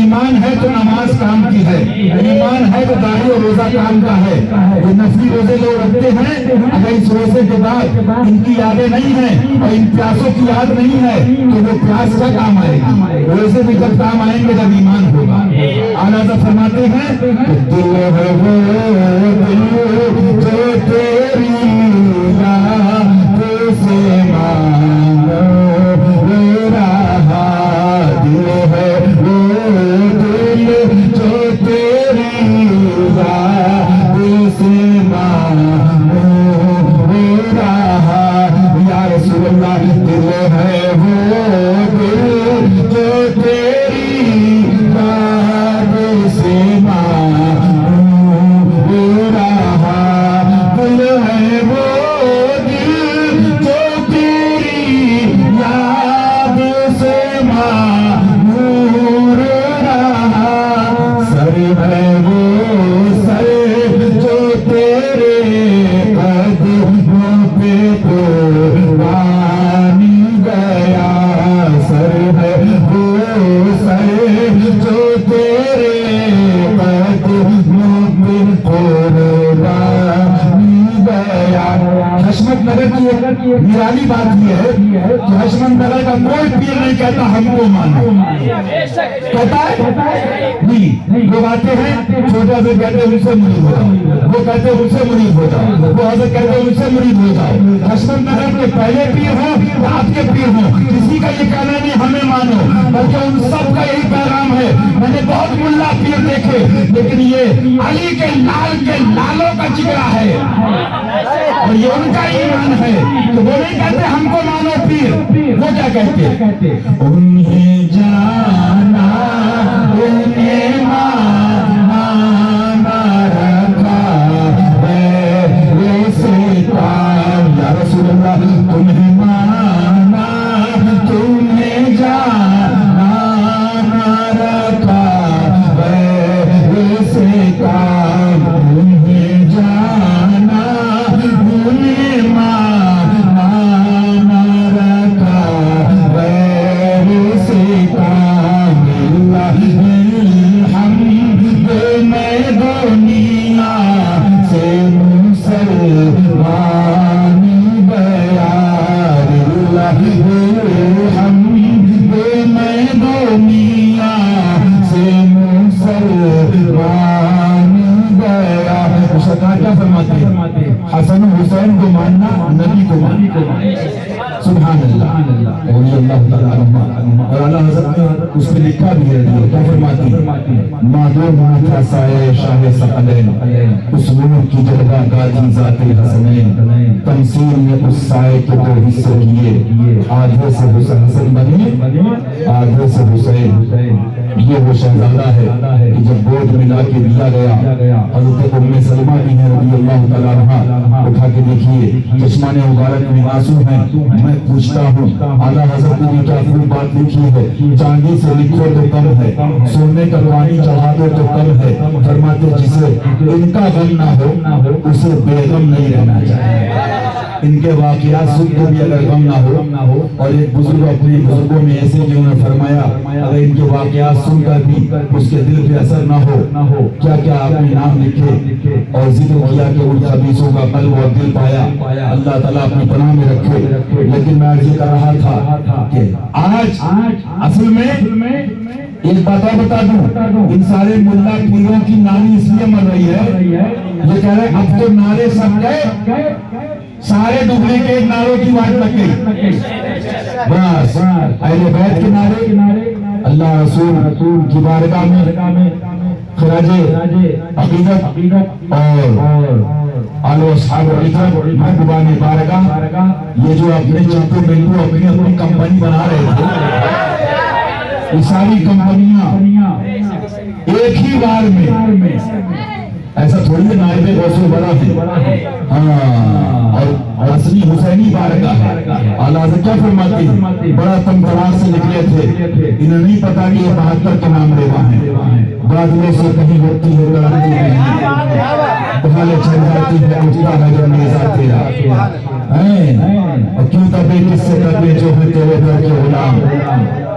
ईमान है तो नमाज काम की है, ईमान है तो दाढ़ी और रोजा काम का है। जो नफली रोजे लोग रखते हैं, अगर इस रोजे के बाद इनकी यादें नहीं है और इन प्यासों की याद नहीं है तो वो प्यास क्या काम आएगी, रोजे भी जब काम आएंगे जब ईमान होगा। आला हज़रत फरमाते हैं कि दिल है वो दिल जो तेरी याद से मांगो रहा, दिल है वो दिल जो तेरी याद से मांगो रहा। या रसूल अल्लाह, दिल है वो दिल जो तेरी याद से मांगो रहा, दिल है वो दिल जो तेरी याद से मांगो रहा, सर है वो सर जो तेरे कदमों पे कुर्बानी गया, सर है वो सर जो तेरे कदमों पे कुर्बानी गया। हशमत नगर की एक निराली बात यह है कि हशमत नगर का कोई पीर नहीं कहता हमको मानो, कहता है नहीं। लोग आते हैं, छोटा से कहते हैं उनसे मुरीद हो जाओ, वो कहते हैं उनसे मुरीद हो जाओ, वो हज़रत कहते हैं उनसे मुरीद हो जाओ। हशमत नगर के पहले पीर हो या आपके पीर हो, किसी का ये कहना नहीं हमें मानो, बल्कि उन सब का यही पैगाम है। मैंने बहुत मुल्ला पीर देखे, लेकिन ये अली के लालों का जिगरा है और ये उनका ईमान है। तो वो नहीं कहते हमको मानो पीर, वो क्या कहते, उन्हें जाना उन्हें माना रखा वैसे काम। या रसूल अल्लाह, तुम्हें माना तुम्हें जाना रखा वैसे काम, तुम्हें जाना उन्हें माना रखा वैसे काम। हम मैं दुनिया से मुसलमान गया, हम मैं दुनिया से मुसलमान गया। सरकार क्या फरमाते हैं, हसन हुसैन को मानना नबी को मानना। सुभान अल्लाह, और आला हज़रत ने उस पे लिखा भी है, क्या फरमाती है, मादो माथा साए शाह सकलैन, उस नूर की जलवा गाजी ज़ाते हसनैन, तमसील में उस साए के दो हिस्से किए, आधे से हसन बने आधे से हुसैन। ये वो शहजादा है कि जब गोद में ला के दिया गया, हज़रत उम्मे सलमा भी है रज़ियल्लाहु तआला अन्हा, उठा के देखिए चश्मा ने मुबारक में आंसू हैं। मैं पूछता हूँ, आला हज़रत ने क्या खूब बात लिखी है, चांदी से लिखो तो कम है, सोने का पानी चढ़ा दो تو کم ہے. فرماتے جسے ان کا غم نہ ہو اسے بے غم نہیں رہنا چاہیے. ان کے واقعات سن کے بھی اگر غم نہ ہو, اور ایک بزرگ اپنے بزرگوں میں ایسے کہ انہوں نے فرمایا اگر ان کے واقعات سن کر بھی اس کے دل پہ اثر نہ ہو, کیا کیا آپ نے نام لکھے اور ذکر کیا کہ ان خبیثوں کا قلب اور دل پایا. اللہ تعالیٰ اپنی پناہ میں رکھے. لیکن میں عرض کر رہا تھا کہ آج اصل میں ایک بات بتا دوں, ان سارے ملا پیروں کی نانی اس لیے مر رہی ہے, یہ کہہ رہے اب تو نعرے سب گئے, سارے ڈپلیکیٹ نعروں کی بات لگ گئی. بس اہل بیت کے نعرے, اللہ رسول کی بارگاہ میں خراج عقیدت اور آل و اصحاب محبوبان بارگاہ, یہ جو اپنے چنٹو بنٹو اپنی کمپنی بنا رہے تھے, یہ ساری کمپنیاں ایک ہی بار میں, ایسا تھوڑی ہے نائب غوث بڑا ہے, ہاں, اور اصلی حسینی بارگاہ ہے. اعلیٰ حضرت کیا فرماتے ہیں, بڑا تمطراز سے نکلے تھے, انہیں نہیں پتا کہ یہ 72 کے نام ریوا ہیں. بادلوں سے کہیں ہوتی ہے لڑتی نہیں, بھالے چل جاتی ہے اٹھتا ہے جو نیزہ تیرا, اور کیوں دبے کس سے دبے جو ہے تیرے در کے غلام,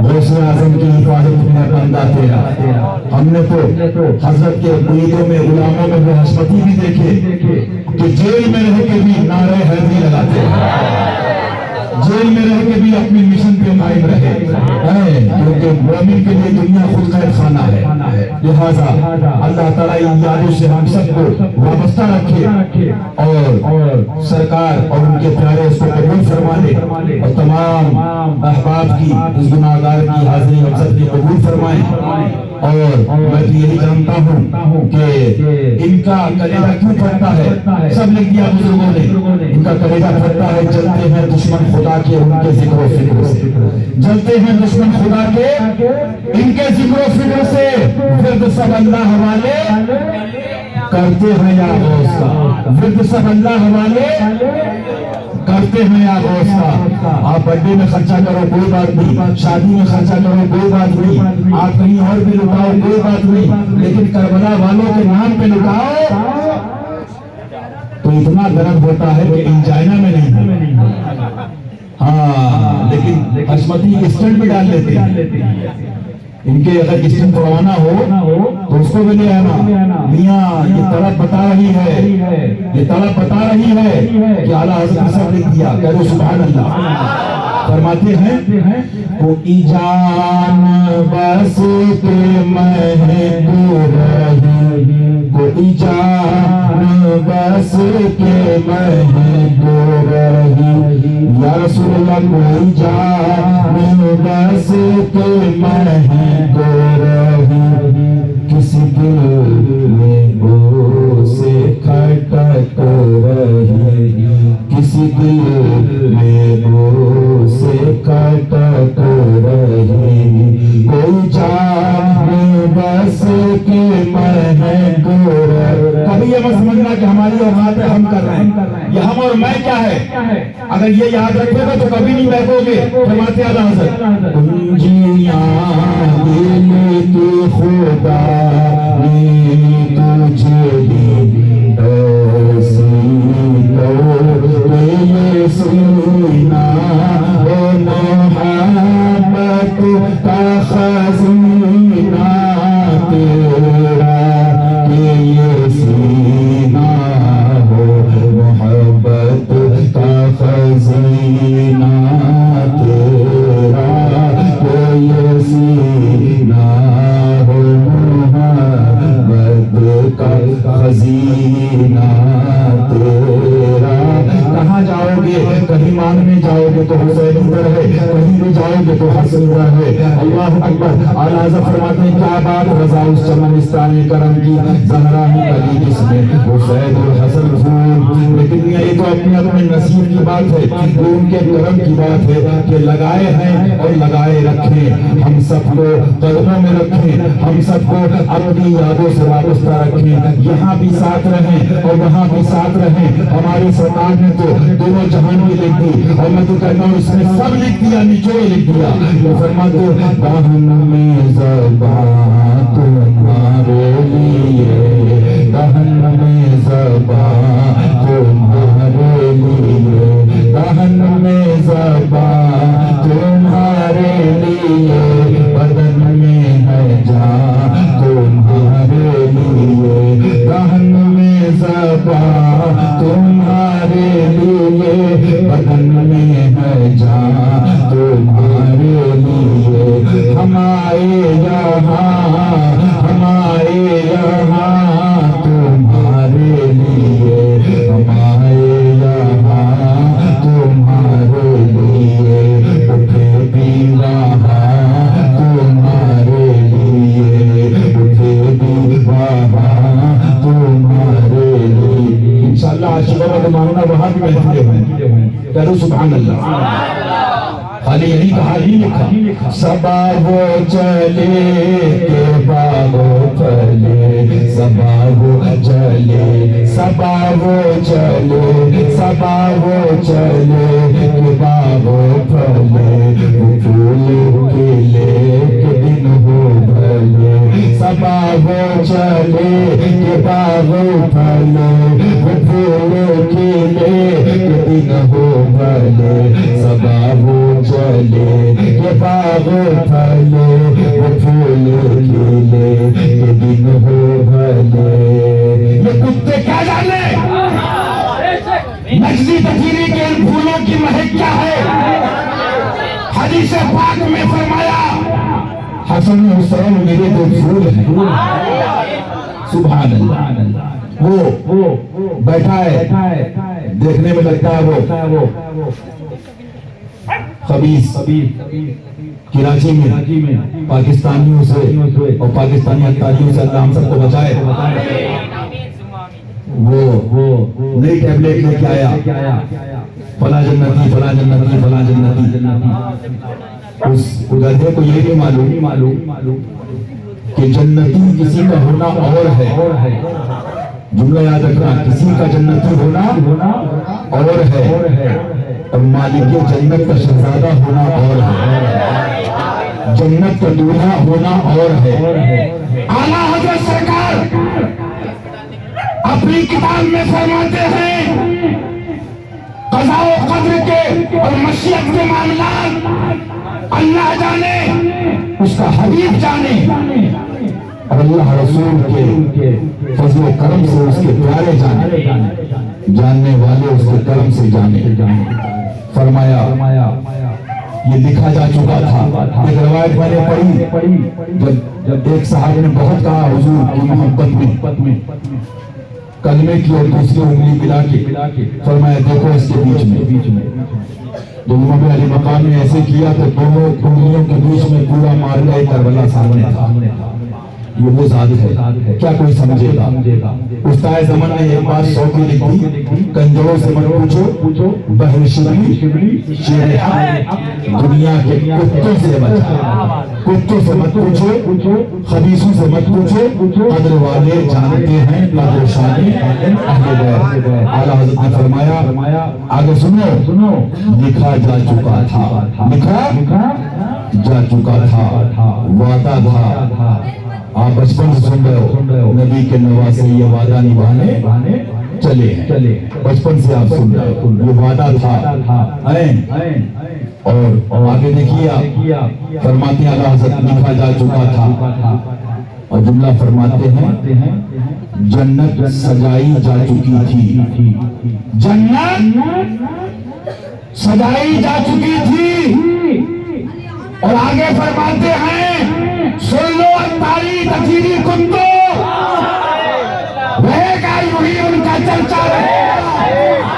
غوث اعظم کی حفاظت میں بندہ تیرا. ہم نے تو حضرت کے مریدوں میں غلاموں میں وہ حشمتی بھی دیکھے کہ جیل میں رہ کے بھی نعرے حیدری لگاتے ہیں, جیل میں رہ کے بھی اپنی مشن پہ قائم رہے, کیونکہ مومن کے لیے دنیا خود قید خانہ ہے. لہذا اللہ تعالیٰ ان یادوں سے ہم سب کو وابستہ رکھے اور سرکار اور ان کے پیارے اس کو قبول فرما لے, اور تمام احباب کی اس گناہگار کی حاضری ہم سب کی قبول فرمائیں. اور میں تو یہی جانتا ہوں کہ ان کا کلیجہ کیوں پھٹتا ہے, سب لکھ دیا بزرگوں نے, ان کا کلیجہ پھٹتا ہے جلتے ہیں دشمن خدا کے ان کے ذکر و فکر سے, جلتے ہیں دشمن خدا کے ان کے ذکر و فکر سے, ورد سب اللہ حوالے کرتے ہیں یا غوث کا, ورد سب اللہ حوالے کرتے ہیں یا غوث کا. آپ برڈے میں خرچہ کرو کوئی بات نہیں, شادی میں خرچہ کرو کوئی بات نہیں, آپ کہیں اور بھی لٹاؤ کوئی بات نہیں, لیکن کربلا والوں کے نام پہ لٹاؤ تو اتنا درد ہوتا ہے کہ انجائنا میں نہیں. ہاں, لیکن حشمتی اسٹنٹ بھی ڈال لیتے ہیں. ان کے اگر اسٹنٹ کروانا ہو تو اس کو بھی لے آنا, میاں یہ طلب بتا رہی ہے, یہ طلب بتا رہی ہے کہ اعلیٰ حضرت سب لکھ دیا, کہو سبحان اللہ. فرماتے ہیں کوئی جان بس کے محبوب رہی, کوئی جان بس کے محبوب رہی, یا رسول اللہ کوئی جان بس کے محبوب رہی, کسی دل میں بو سے کھٹک رہی, کسی دل میں بو سے کھٹک رہی, کوئی جان بس کے محبوب رہی. کبھی یہ مت سمجھنا کہ ہماری اوقات ہے ہم کر رہے ہیں, یہ ہم اور میں کیا ہے, اگر یہ یاد رکھو گے تو کبھی نہیں بیٹھو گے. فرماتے ہیں اعلیٰ حضرت انجیاں دل کی خدا نے تجھے دی ایسی تو یہ سینا او محبت کا خزینہ تیرا, کہ یہ سینا ہو محبت کا خزینہ تیرا, کہ یہ سینا ہو محبت کا خزینہ تیرا. کہاں جاؤ گے, کہیں مانگنے جاؤ گے تو حسین ادھر ہے, کہیں بھی جاؤ گے تو حسن ادھر ہے. اللہ اکبر. اعلیٰ حضرت فرماتے ہیں کیا بات رضا اس چمنستان کرم کی, زہرا ہی کلی جس میں حسین اور حسن پھول. لیکن یہ تو اپنے اپنے نصیب کی بات ہے, وہ ان کے کرم کی بات ہے کہ لگائے ہیں اور لگائے رکھیں, ہم سب کو قدموں میں رکھیں, ہم سب کو اپنی یادوں سے وابستہ رکھیں, یہاں بھی ساتھ رہیں اور وہاں بھی ساتھ رہیں. ہماری سرکار نے تو دونوں جہان میں لکھ دی, اور میں تو کہتا ہوں اس نے سب لکھ دیا, نچوڑ لکھ دیا. وہ فرماتے باہم میں زبان تمہارے کرو سبحان اللہ. خالی یہی کہا ہی لکھا سبا وہ چلے کے باغو پھلے سبا وہ چلے سبا وہ چلے سبا وہ چلے کے باغو پھلے پھول کھلے کے دن ہو بھلے سبا وہ چلے کے باغو پھلے پھول کھلے کے دن ہو بھلے سبا وہ چلے کہ باغ پھلے وہ پھول کھلے کہ دن ہو بھلے. یہ کتے کیا جانے نجدی تکیری کے ان پھولوں کی مہک کیا ہے. حدیث پاک میں فرمایا حسن حسین میرے دو پھول ہیں. سبحان اللہ. وہ بیٹھا ہے دیکھنے میں لگتا ہے وہ خبیث کراچی میں پاکستانیوں سے اور پاکستانی اتاریوں سے اللہ ہم سب کو بچائے. وہ نئی ٹیبلیٹ لے کے آیا فلاں جنتی فلاں جنتی فلاں جنتی. اس گدھے کو یہ بھی معلوم کہ جنتی کسی کا ہونا اور ہے. جملہ یاد رکھنا کسی کا جنتی ہونا اور ہے اور مالک جنت کا شہزادہ ہونا اور ہے. جنت کا دولہا ہونا اور ہے. اعلیٰ حضرت سرکار اپنی کتاب میں فرماتے ہیں قضاء و قدر کے اور مشیت کے معاملات اللہ جانے اس کا حبیب جانے اور اللہ رسول کے فضل و کرم سے اس کے پیارے جاننے والے اس کے کرم سے جانے. فرمایا یہ لکھا جا چکا تھا. ایک روایت میں نے پڑھی جب ایک صحابی نے بہت کہا حضور کی محبت میں کلمے کی اور دوسری انگلی ملا کے فرمایا دیکھو اس کے بیچ میں دونوں میں علی مقام نے ایسے کیا تو دونوں انگلیوں کے بیچ میں پورا مار گئے کربلا سامنے تھا. یہ وہ ذات ہے کیا کوئی سمجھے گا. استاد زمان نے ایک بات 100 کی لکھی کنجروں سے مت پوچھو بہر شبری شیر حق دنیا کے کتوں سے بچا. کتوں سے مت پوچھو خبیثوں سے مت پوچھو قدر والے جانتے ہیں قدر شان اہل بیت. اعلیٰ حضرت نے فرمایا آگے سنو لکھا جا چکا تھا لکھا جا چکا تھا وعدہ تھا. آپ بچپن سے سن رہے ہو نبی کے نواسے یہ وعدہ نبھانے چلے ہیں. بچپن سے آپ سن رہے ہو یہ وعدہ تھا. اور آگے دیکھیے فرماتے ہیں اعلیٰ حضرت لکھا جا چکا تھا اور جملہ فرماتے ہیں جنت سجائی جا چکی تھی. جنت سجائی جا چکی تھی. اور آگے فرماتے ہیں سن لو اتاری تکیری کتو رہے گا یوں ہی ان کا چرچا رہے گا.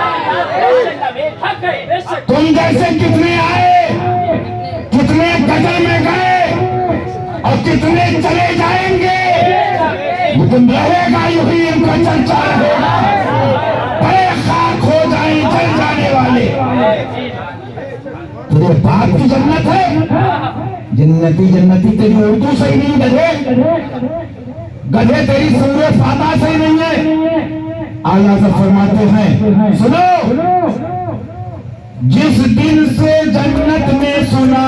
تم جیسے کتنے آئے کتنے قدر میں گئے اور کتنے چلے جائیں گے لیکن رہے گا یوں ہی ان کا چرچا رہے گا. بڑے خاک ہو جائیں چل جانے والے. تیرے باپ کی جنت ہے جنتی تیری اردو صحیح نہیں گدھے تیری سورہ فاتحہ صحیح نہیں ہے. اعلیٰ سے فرماتے ہیں سنو جس دن سے جنت میں سنا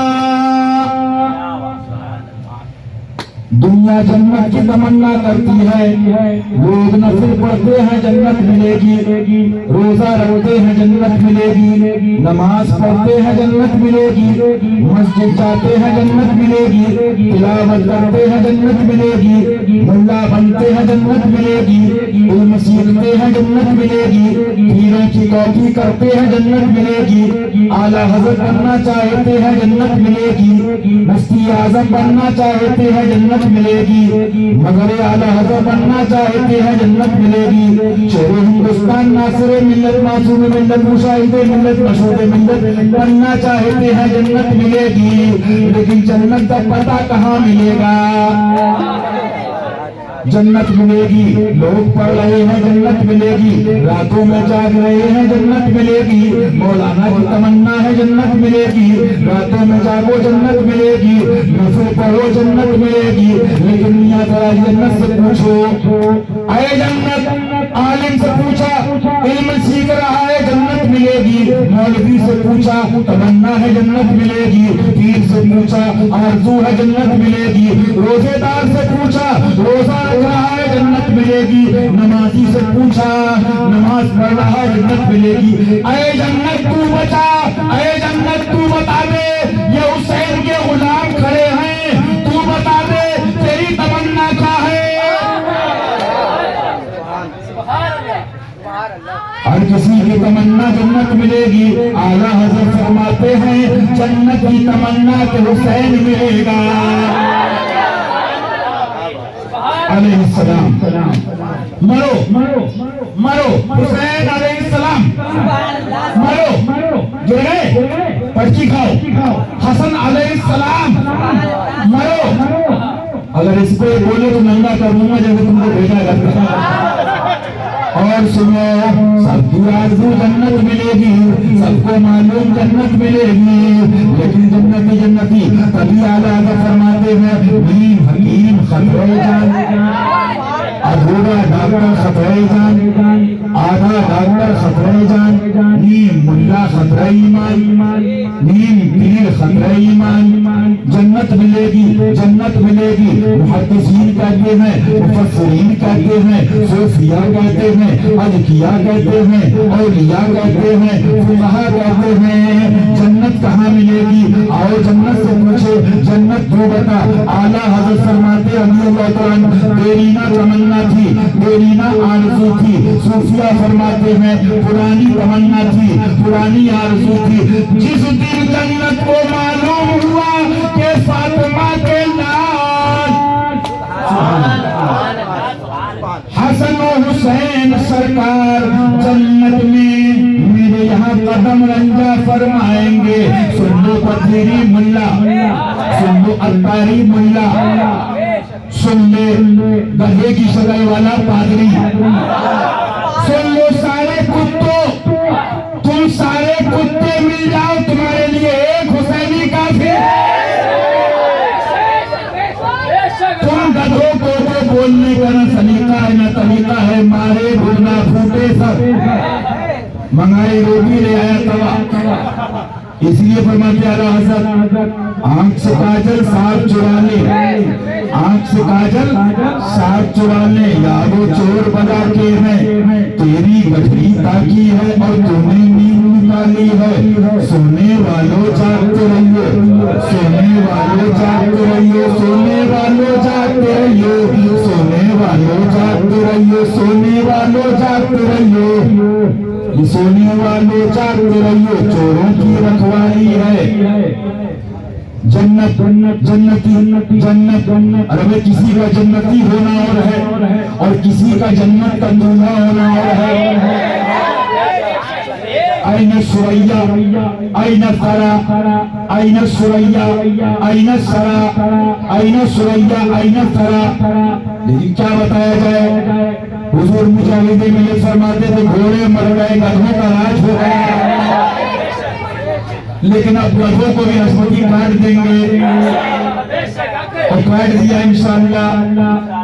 دنیا جنت کی تمنا کرتی ہے. روز نفل پڑھتے ہیں جنت ملے گی. روزہ رکھتے ہیں جنت ملے گی. نماز پڑھتے ہیں جنت ملے گی. مسجد جاتے ہیں جنت ملے گی. تلاوت کرتے ہیں جنت ملے گی. ملا بنتے ہیں جنت ملے گی. علم سیکھتے ہیں جنت ملے گی. پیروں کی کاپی کرتے ہیں جنت ملے گی. اعلیٰ حضرت بننا چاہتے ہیں جنت ملے گی. مفتی اعظم بننا چاہتے ہیں جنت ملے گی. مگر اعلیٰ حضرت بننا چاہتے ہیں جنت ملے گی. شیر ہندوستان ناصر ملت معصوم ملت مشاہد ملت مشہور ملت بننا چاہتے ہیں جنت ملے گی. لیکن جنت کا پتہ کہاں ملے گا. जन्नत मिलेगी। लोग पढ़ रहे हैं जन्नत मिलेगी, रातों में जाग रहे हैं जन्नत मिलेगी। मौलाना की तमन्ना है जन्नत मिलेगी, रातों में जागो जन्नत मिलेगी, नफल पढ़ो जन्नत मिलेगी। लेकिन मियां जरा जन्नत से पूछो, अरे जन्नत आलिम से पूछा, इल्म सीख रहा है जन्नत मिलेगी। मौलवी से पूछा, तमन्ना है जन्नत मिलेगी। पीर से पूछा, आरज़ू है जन्नत मिलेगी। रोजेदार से पूछा, रोजा रख रहा है जन्नत मिलेगी। नमाजी से पूछा, नमाज पढ़ रहा है जन्नत मिलेगी। अरे जन्नत तू बचा, अरे जन्नत तू बता दे, ये हुसैन के गुलाम खड़े हैं, तू बता दे तेरी तमन्ना क्या है। हर किसी की तमन्ना जन्नत मिलेगी। आला हज़रत फरमाते हैं जन्नत की तमन्ना के हुसैन मिलेगा अलैहिस्सलाम। मरो मरो मरो हुसैन अलैहिस्सलाम, मरो गिर गए, पर्ची खाओ। हसन अलैहिस्सलाम, मरो। अगर इस पे बोले तो नंगा कर दूंगा जब तुमको भेजा करता। और सुनो, सबकी आरज़ू जन्नत मिलेगी, सबको मालूम जन्नत मिलेगी। लेकिन जन्नती तभी आला फरमाते हैं नीम हकीम खतरे जान, अधूरा डॉक्टर खतरे जान, आधा डॉक्टर खतरे जान, नीम मुल्ला खतरे ईमान, नीम पीर खतरे ईमान। जन्नत मिलेगी, जन्नत मिलेगी। मुहद्दिसीन कहते हैं, मुफस्सिरीन कहते हैं, सूफिया कहते हैं, अज़किया कहते हैं, औलिया कहते हैं, फुक़हा कहते हैं। जन्नत कहाँ मिलेगी? आओ जन्नत से पूछे, जन्नत तू बता। आला हज़रत फरमाते हैं तेरी ना तमन्ना थी, तेरी ना आरज़ू थी। सूफिया फरमाते हैं पुरानी तमन्ना थी, पुरानी आरज़ू थी। जिस दिन जन्नत को मालूम हुआ कि फातिमा के लाल हसन और हुसैन सरकार जन्नत में मेरे यहाँ कदम रंजा फरमाएंगे। सुन लो पथरी मुल्ला, सुन लो अत्तारी मुल्ला, सुन ले गधे की शक्ल वाला पादरी, सुन लो सारे कुत्तों, तुम सारे कुत्ते मिल जाओ, तुम्हारे लिए एक हुसैनी काफी है। तुम गधों को तो बोलने का न सलीका है न तरीका है, मारे भुना फूटे सब, मंगाई रोटी ले आया तवा। इसलिए फरमाते आला हज़रत आंख से काजल साफ चुरा ले, आंख से काजल साफ चुरा ले। यारो चोर बना के है, तेरी गठरी ताकी है और तूने नींद निकाली है। सोने वालों जागते रहिए, सोने वालों जागते रहिए, सोने वालों जागते रहिए, सोने वालों जागते रहिए, सोने वालों जागते रहिए, सोने वालों जागते रहिए। चोरों की रखवाली है जन्नत, जन्नती जन्नत। अरे भाई किसी का जन्नती होना और है और किसी का जन्नत का दूल्हा होना और है। आइना सुरैया, आइना सरा, आइना सुरैया, आइना सरा, आइना सुरैया, आइना सरा। लेकिन क्या बताया जाए, हुजूर मुजाहिदे मिले फरमाते थे घोड़े मर गए, गधों का राज हो गया। लेकिन अब गधों को भी हस्पति काट देंगे और काट दिया इंशाअल्लाह।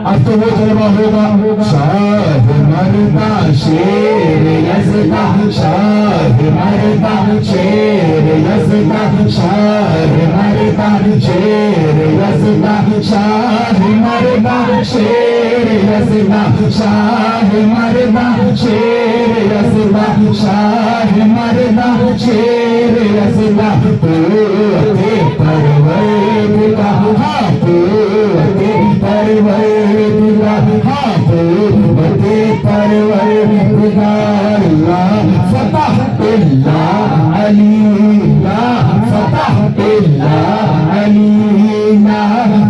अब तो वो जलवा होगा, शाह मरदा शेर यज़दा, शाह मरदा शेर यज़दा, शाह मरदा शेर यज़दा, शाह मरदा शेर यज़दा, शाह मरदा शेर यज़दा, शाह मरदा शेर यज़दा। पूरे परवरदिगा, हाँ पूरे परवरदिगा, हाँ पूरे परवरदिगा। फतह इल्लाह अलीना, फतह इल्लाह अलीना,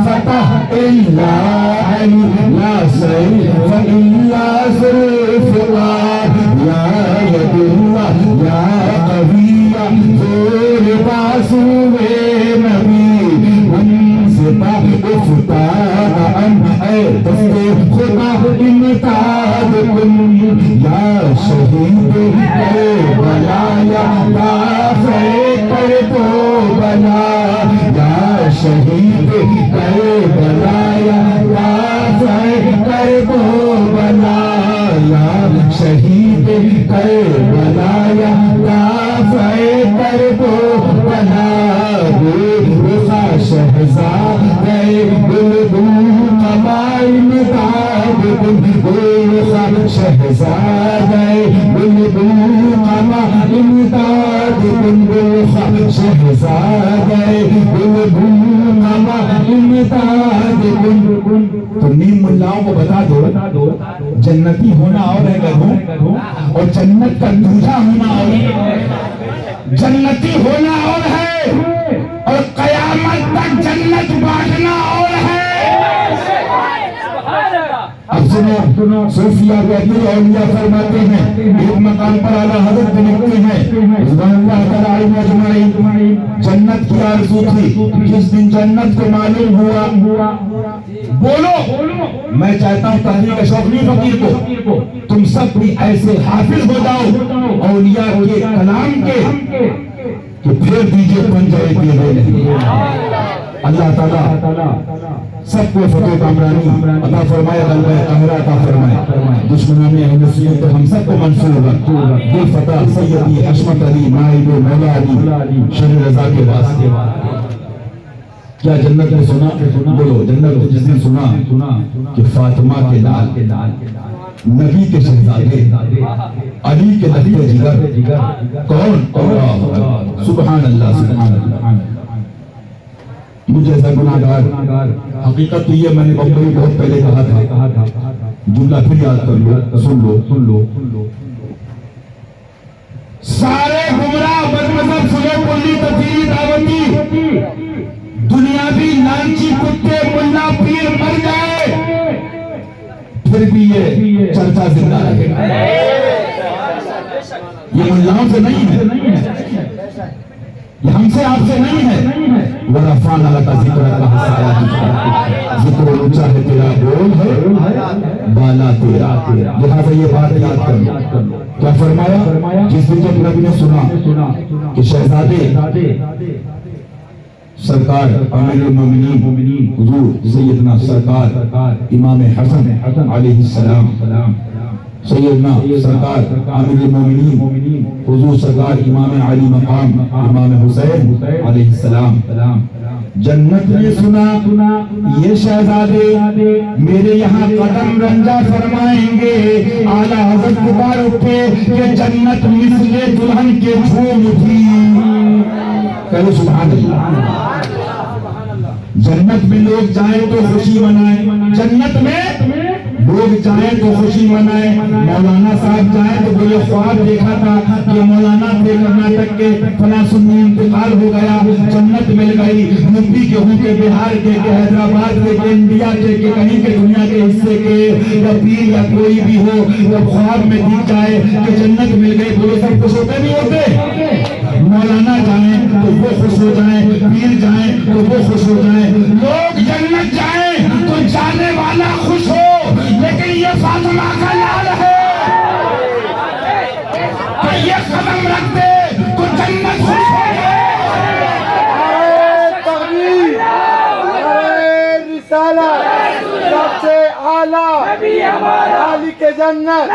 फतह इल्लाह अलीना। सैफ इल्लाह ज़ुल्फ़िका, या यदुल्लाह या कविया, ज़ोर बाज़ुए नबी, हमसता उफ़ता अम خدا امداد کن یا شہید کربلا یا دافع کربلا یا شہید کربلا یا دافع کربلا یا شہید کربلا یا دافع کربلا رخا شہزادے بلبل قبائل امداد کن رخا شہزادے بلبل قبائل امداد کن رخا شہزادے بلبل قبائل امداد کن. تو نیم ملاؤں کو بتا دو جنتی ہونا اور ہے گھروں اور جنت کا دوجا ہونا اور ہے. جنتی ہونا اور ہے اور قیامت تک جنت بانٹنا اور ہے. اب سنو صوفیہ کہتے ہیں اولیاء فرماتے ہیں ایک مقام پر اعلیٰ حضرت لکھتے ہیں رضوان اللہ تعالیٰ علیہ اجمعین جنت کی آرزو تھی. جس دن جنت کو معلوم ہوا بولو میں چاہتا ہوں تحریک شوق نہیں فقیر کو تم سب بھی ایسے حافظ ہو جاؤ اولیاء کے کلام کے کہ پھر دیجئے پنجائے کے نہیں. اللہ تعالیٰ سب کو فتح کامرانی عطا فرمائے غلبہ قہرہ عطا فرمائے. دشمنان اہل سنت ہم سب کو منصور دل فتح سیدی حشمت علی نائب مولا علی شر رضا کے واسطے. کیا جنت نے سنا بولو جنت نے جس نے سنا کہ فاطمہ کے لال نبی کے شہزادے علی کے لخت جگر کون سبحان اللہ سبحان اللہ. مجھے ایسا گناہگار حقیقت تو یہ میں نے بمبئی بہت پہلے کہا تھا جملہ پھر یاد کر لو سن لو سارے گمراہ بدمذہب سلو کلی تفسیری دعوتی دنیاوی لالچی کتے ملا پیر مر جائے پھر بھی یہ چرچا زندہ رہے گا. یہ ملاؤں سے نہیں ہے یہ ہم سے آپ سے نہیں ہے. ورفعنا لک ذکرک ذکر اونچا ہے تیرا بول ہے بالا تیرا. لہذا یہ بات یاد کر لو کیا فرمایا جس دن جب نبی نے سنا کہ شہزادے سرکار امیر المومنین حضور سیدنا سرکار امام حسن علیہ السلام سیدنا سرکار امیر المومنین حضور سرکار امام علی مقام امام حسین علیہ السلام جنت نے سنا یہ شہزادے میرے یہاں قدم رنجا فرمائیں گے. اعلیٰ حضرت پکار اٹھے کہ جنت مثل دلہن کے جھوم اٹھی. کہو سبحان اللہ. جنت میں لوگ جائیں تو خوشی منائیں. جنت میں لوگ جائیں تو خوشی منائیں. مولانا صاحب جائیں تو بولے خواب دیکھا تھا کہ مولانا تھے کرناٹک کے فلاں سنی انتقال ہو گیا جنت مل گئی. یوپی کے ہوں کہ بہار کے حیدرآباد کے انڈیا کے کہیں کے دنیا کے حصے کے یا پیر یا کوئی بھی ہو جب خواب میں دیکھ جائے کہ جنت مل گئی بولے سب خوش ہوتے نہیں ہوتے. مولانا جائیں تو وہ خوش ہو جائیں پیر جائیں تو وہ خوش ہو جائیں. لوگ جنت جائیں تو جانے والا خوش ہو لیکن یہ فاطمہ کا لال ہے کہ یہ قدم رکھ دے تو جنت خوش ہو جائے. سب سے اعلیٰ علی کے جنت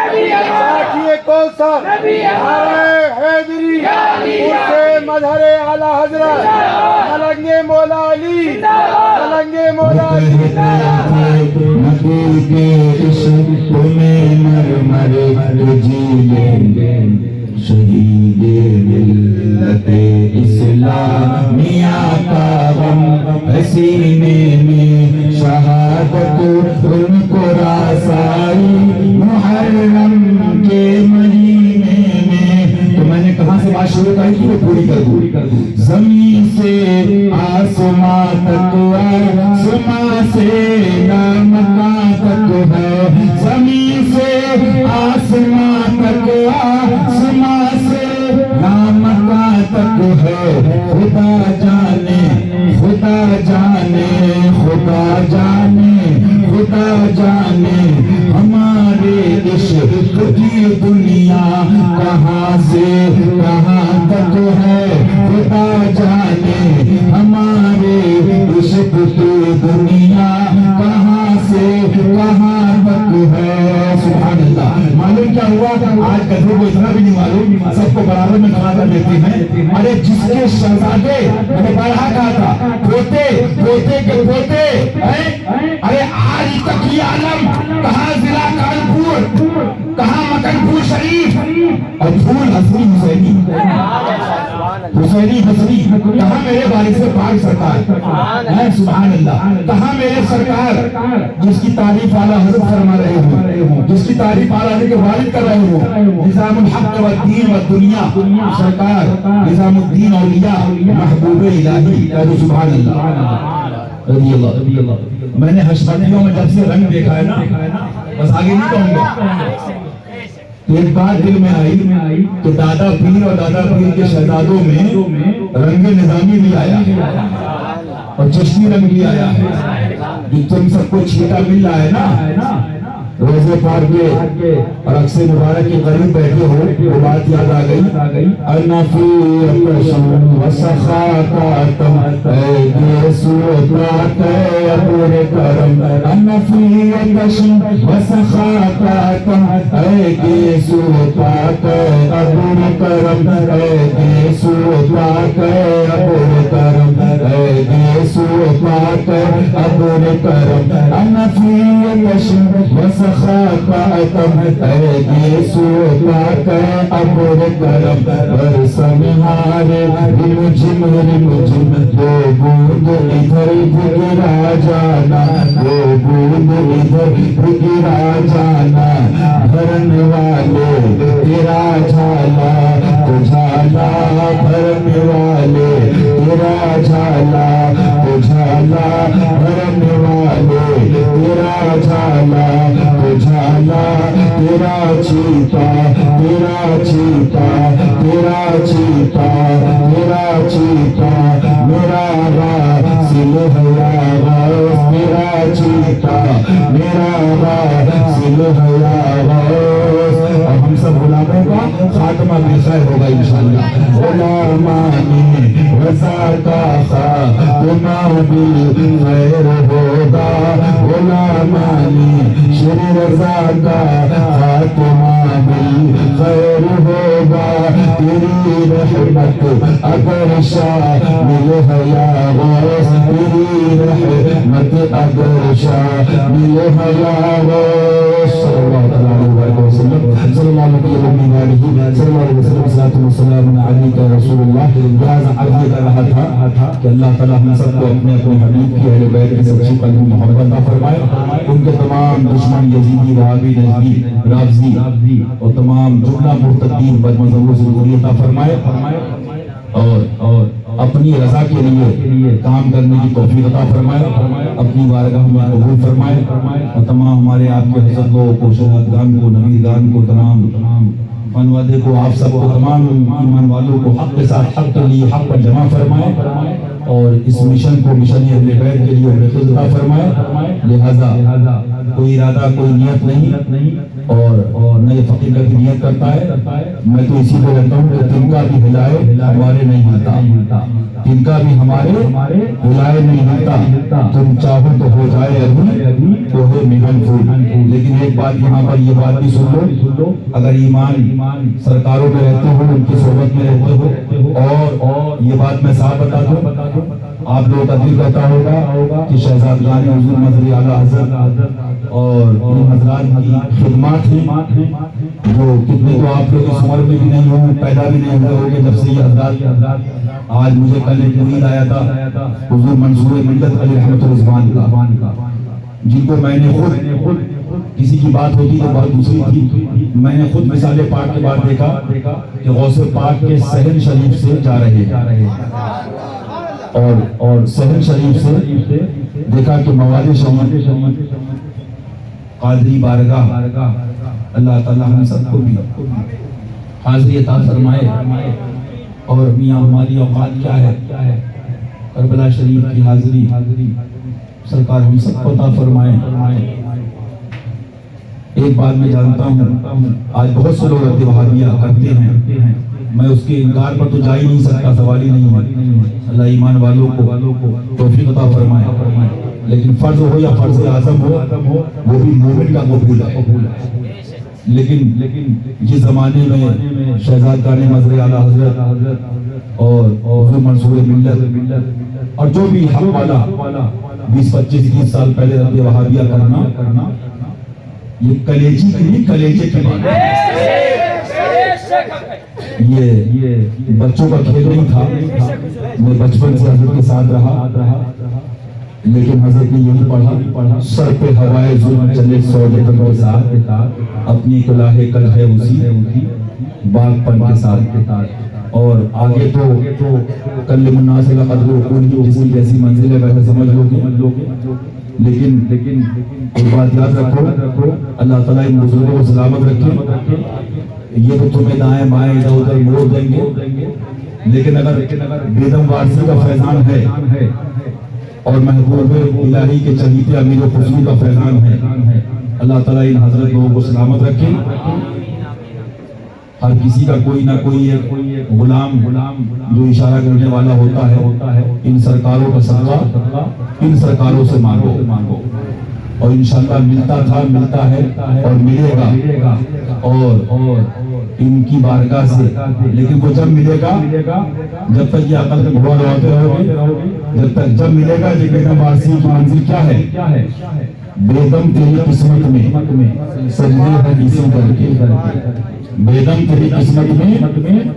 ساقی کوثر حیدری اسے مظہر اعلیٰ حضرت ملنگ مولا علی ملنگ مولا علی. نبی کے عشق میں مر مر جی لیں گے شہید ملت اسلامیہ کا غم سینے میں شہادت ان کو رسائی محرم کے مہینے میں. تو میں نے کہاں سے بات شروع کی تھی وہ پوری کر دوں. زمین سے آسمان تک آسمان سے نامکاں تک ہے. زمین سے آسمان تک آسمان سے نامکاں تک ہے. خدا جانے خدا جانے خدا جانے خدا جانے जाने हमारे इश्क की दुनिया कहाँ से कहाँ तक है, खुदा जाने हमारे इश्क की दुनिया कहाँ से कहाँ तक है। सुभान अल्लाह। मालूम क्या हुआ? आज गधों को इतना भी नहीं मालूम, सबको बराबर में खड़ा कर देते हैं। अरे जिसके शहजादे, मैंने पढ़ा कहा था, पोते पोते के पोते हैं। अरे आज तक ये आलम कहाँ जिला कानपुर, कहाँ मकनपुर शरीफ, और फूल हसनी हुसैनी हुसैनी हसनी, कहाँ मेरे वालिद से पाक सरकार है। सुभान अल्लाह। कहाँ मेरे सरकार जिसकी तारीफ आला हज़रत फरमा रहे हो, जिसकी तारीफ आला के वालिद कर रहे हो, निज़ामुल हक़ व दीन व दुनिया सरकार निज़ामुद्दीन औलिया महबूब इलाही। सुभान अल्लाह। रज़ी अल्लाह। मैंने हशमतियों में जब से रंग देखा है ना, बस आगे नहीं कहूँगा। तो एक बात दिल में आई कि दादा पीर और दादा पीर के शहजादों में रंग निजामी भी आया है और चिश्ती रंग भी आया है। जो तुम सबको छीटा मिल रहा है ना रोजे पार के और अक्सर मुबारक के करीब बैठे हो, वो बात याद आ गई। अनफी वसखातम अबुर करम, अनफी वसखातम अबुर करम, अबुर करम, अनफी सखातम अबुर करम, बरसनिहारे रिमझिम रिमझिम, दो बूंद इधर गिरा जाना, दो बूंद इधर गिरा जाना, भरने वाले तेरा झाला, तो झाला भरने वाले तेरा झाला, तो झाला भरने वाले तेरा झाला, तो झाला तेरा चीता, तेरा चीता, तेरा चीता, तेरा चीता, मेरा वासिल है वास, मेरा चीता, मेरा वासिल है वास। और हम सब गुलामों का खात्मा बेखैर होगा इंशाअल्लाह। गुलामानी रज़ा का खात्मा भी खैर होगा, गुलामानी श्री रज़ा का खात्मा भी खैर होगा। तेरी रहमत अगर शामिल है या गौस, तेरी रहमत अगर शामिल है या गौस। सल्लल्लाहु अलैहि वसल्लम, सल्लल्लाहु अलैहि वसल्लम अलैका रसूलुल्लाह। अर्ज़ कर रहा था कि अल्लाह ताला हम सबको अपने अपने हबीब की अहले बैत की सच्ची क़ल्बी मोहब्बत अता फरमाए। उनके तमाम दुश्मन यजीदी, वहाबी, नजदी, राफ़ज़ी और तमाम जुमला मुर्तदीन बदमज़हबों से दूरी अता फरमाए और अपनी रज़ा के लिए काम करने की तौफीक अता फरमाए, अपनी बारगाह में कबूल फरमाए और तमाम हमारे आपके हज़रत को, कोशगान को, नबीगान को, तमाम फनवादे को, आप सबको, तमाम ईमान वालों को हक़ के साथ हक़ के लिए हक़ पर जमा फरमाए और इस मिशन को मिशन अहले बैत के लिए अता फरमाए। लिहाजा कोई इरादा, कोई नियत नहीं और न ये फ़कीर की नियत करता है। मैं तो इसी को कहता हूँ कि तिनका भी हिलाए हमारे नहीं हिलता, तिनका भी हमारे हिलाए नहीं हिलता। तुम चाहो तो हो जाए अभी तो है मिहन फूल। लेकिन एक बात यहाँ पर ये बात भी सुन लो, अगर ईमान सरकारों में रहते हो, उनकी सोहबत में रहते हो, और ये बात मैं साफ बता दूं, आप लोगों का दिल कहता होगा कि शहजादगान हुज़ूर मज़हर आला हज़रत और इन हज़रात की खिदमत हैं जो कितने तो आप लोग इस उम्र में भी नहीं हो, पैदा भी नहीं हुए होंगे जब से ये हज़रात। आज मुझे कल एक उम्मीद आया था हुज़ूर मंसूर मिल्लत अली रहमतुल रिज़वान का, जिनको मैंने खुद किसी की बात होती तो बात दूसरी थी, मैंने खुद मिसाले पाक के बाद देखा कि गौसे पाक के सहन शरीफ से जा रहे और सहन शरीफ से देखा कि मवाद शरीफ कादरी बारगाह, अल्लाह ताला हम सबको भी हाज़िरी अता फरमाए। और मियाँ हमारी औकात क्या है, करबला शरीफ की हाज़िरी सरकार हम सबको अता फरमाए। ایک بات میں جانتا ہوں، آج بہت سے لوگ رد وہابیہ کرتے ہیں، میں اس کے انکار پر تو جا ہی نہیں سکتا، سوال ہی نہیں ہے۔ اللہ ایمان والوں کو توفیق عطا فرمائے، لیکن فرض ہو یا فرض اعظم ہو، وہ بھی مومن کا قبول ہے۔ لیکن جس زمانے میں شہزادگان مظہر اعلیٰ حضرت اور حضور منصور ملت اور جو بھی حق والا 20-25 سال پہلے رد وہابیہ کرنا، یہ کلیجی کی نہیں، کلیجے کی بات ہے۔ یہ بچوں کا کھیل نہیں تھا۔ میں بچپن سے حضرت کے ساتھ رہا، لیکن حضرت نے یہی پڑھا، سر پہ ہوائے ظلم چلے سو جتن کے ساتھ، اپنی کلاہ کج ہے اسی باغ پن کے ساتھ۔ اور آگے تو کل مناسب قدر وقول کی جس کی جیسی منزل ہے ویسے سمجھ لو گے، لیکن ایک بات یاد رکھو، اللہ تعالیٰ ان بزرگوں کو سلامت رکھے۔ یہ تو تمہیں دائیں بائیں ادھر ادھر موڑ دیں گے، لیکن اگر بیدم وارثی کا فیضان ہے اور محبوب الہی کے چہیتے امیر و خسرو کا فیضان ہے، اللہ تعالیٰ ان حضرت لوگوں کو سلامت رکھے۔ ہر کسی کا کوئی نہ کوئی ایک غلام جو اشارہ کرنے والا ہوتا ہے، ان سرکاروں کا صدقہ ان سرکاروں سے مانگو، اور انشاءاللہ ملتا تھا، ملتا ہے اور ملے گا، اور ان کی بارگاہ سے۔ لیکن وہ جب ملے گا، جب تک یہ عقل کے بھگوڑ ہوتے رہوگے، جب ملے گا یہ بیدم وارثی کی منزل کیا ہے؟ بیدم تیری قسمت میں سجدے ہیں اسی در کے، بیدم تیری قسمت میں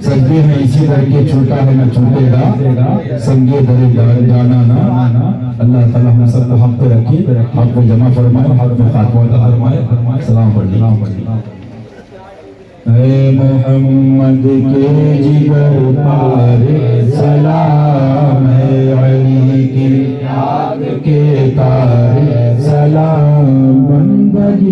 سجدے ہیں اسی در کے، چھوٹا ہے نہ چھوٹے گا سنگے در جانا نا۔ اللہ تعالیٰ ہم سب کو حق پہ رکھے، حق پہ جمع فرمائے، حق میں خاتمہ عطا فرمائے۔ سلام پڑھیے۔ اے محمد کے جگر پارے سلام، اے علی کی یاد کے تارے سلام، بندگی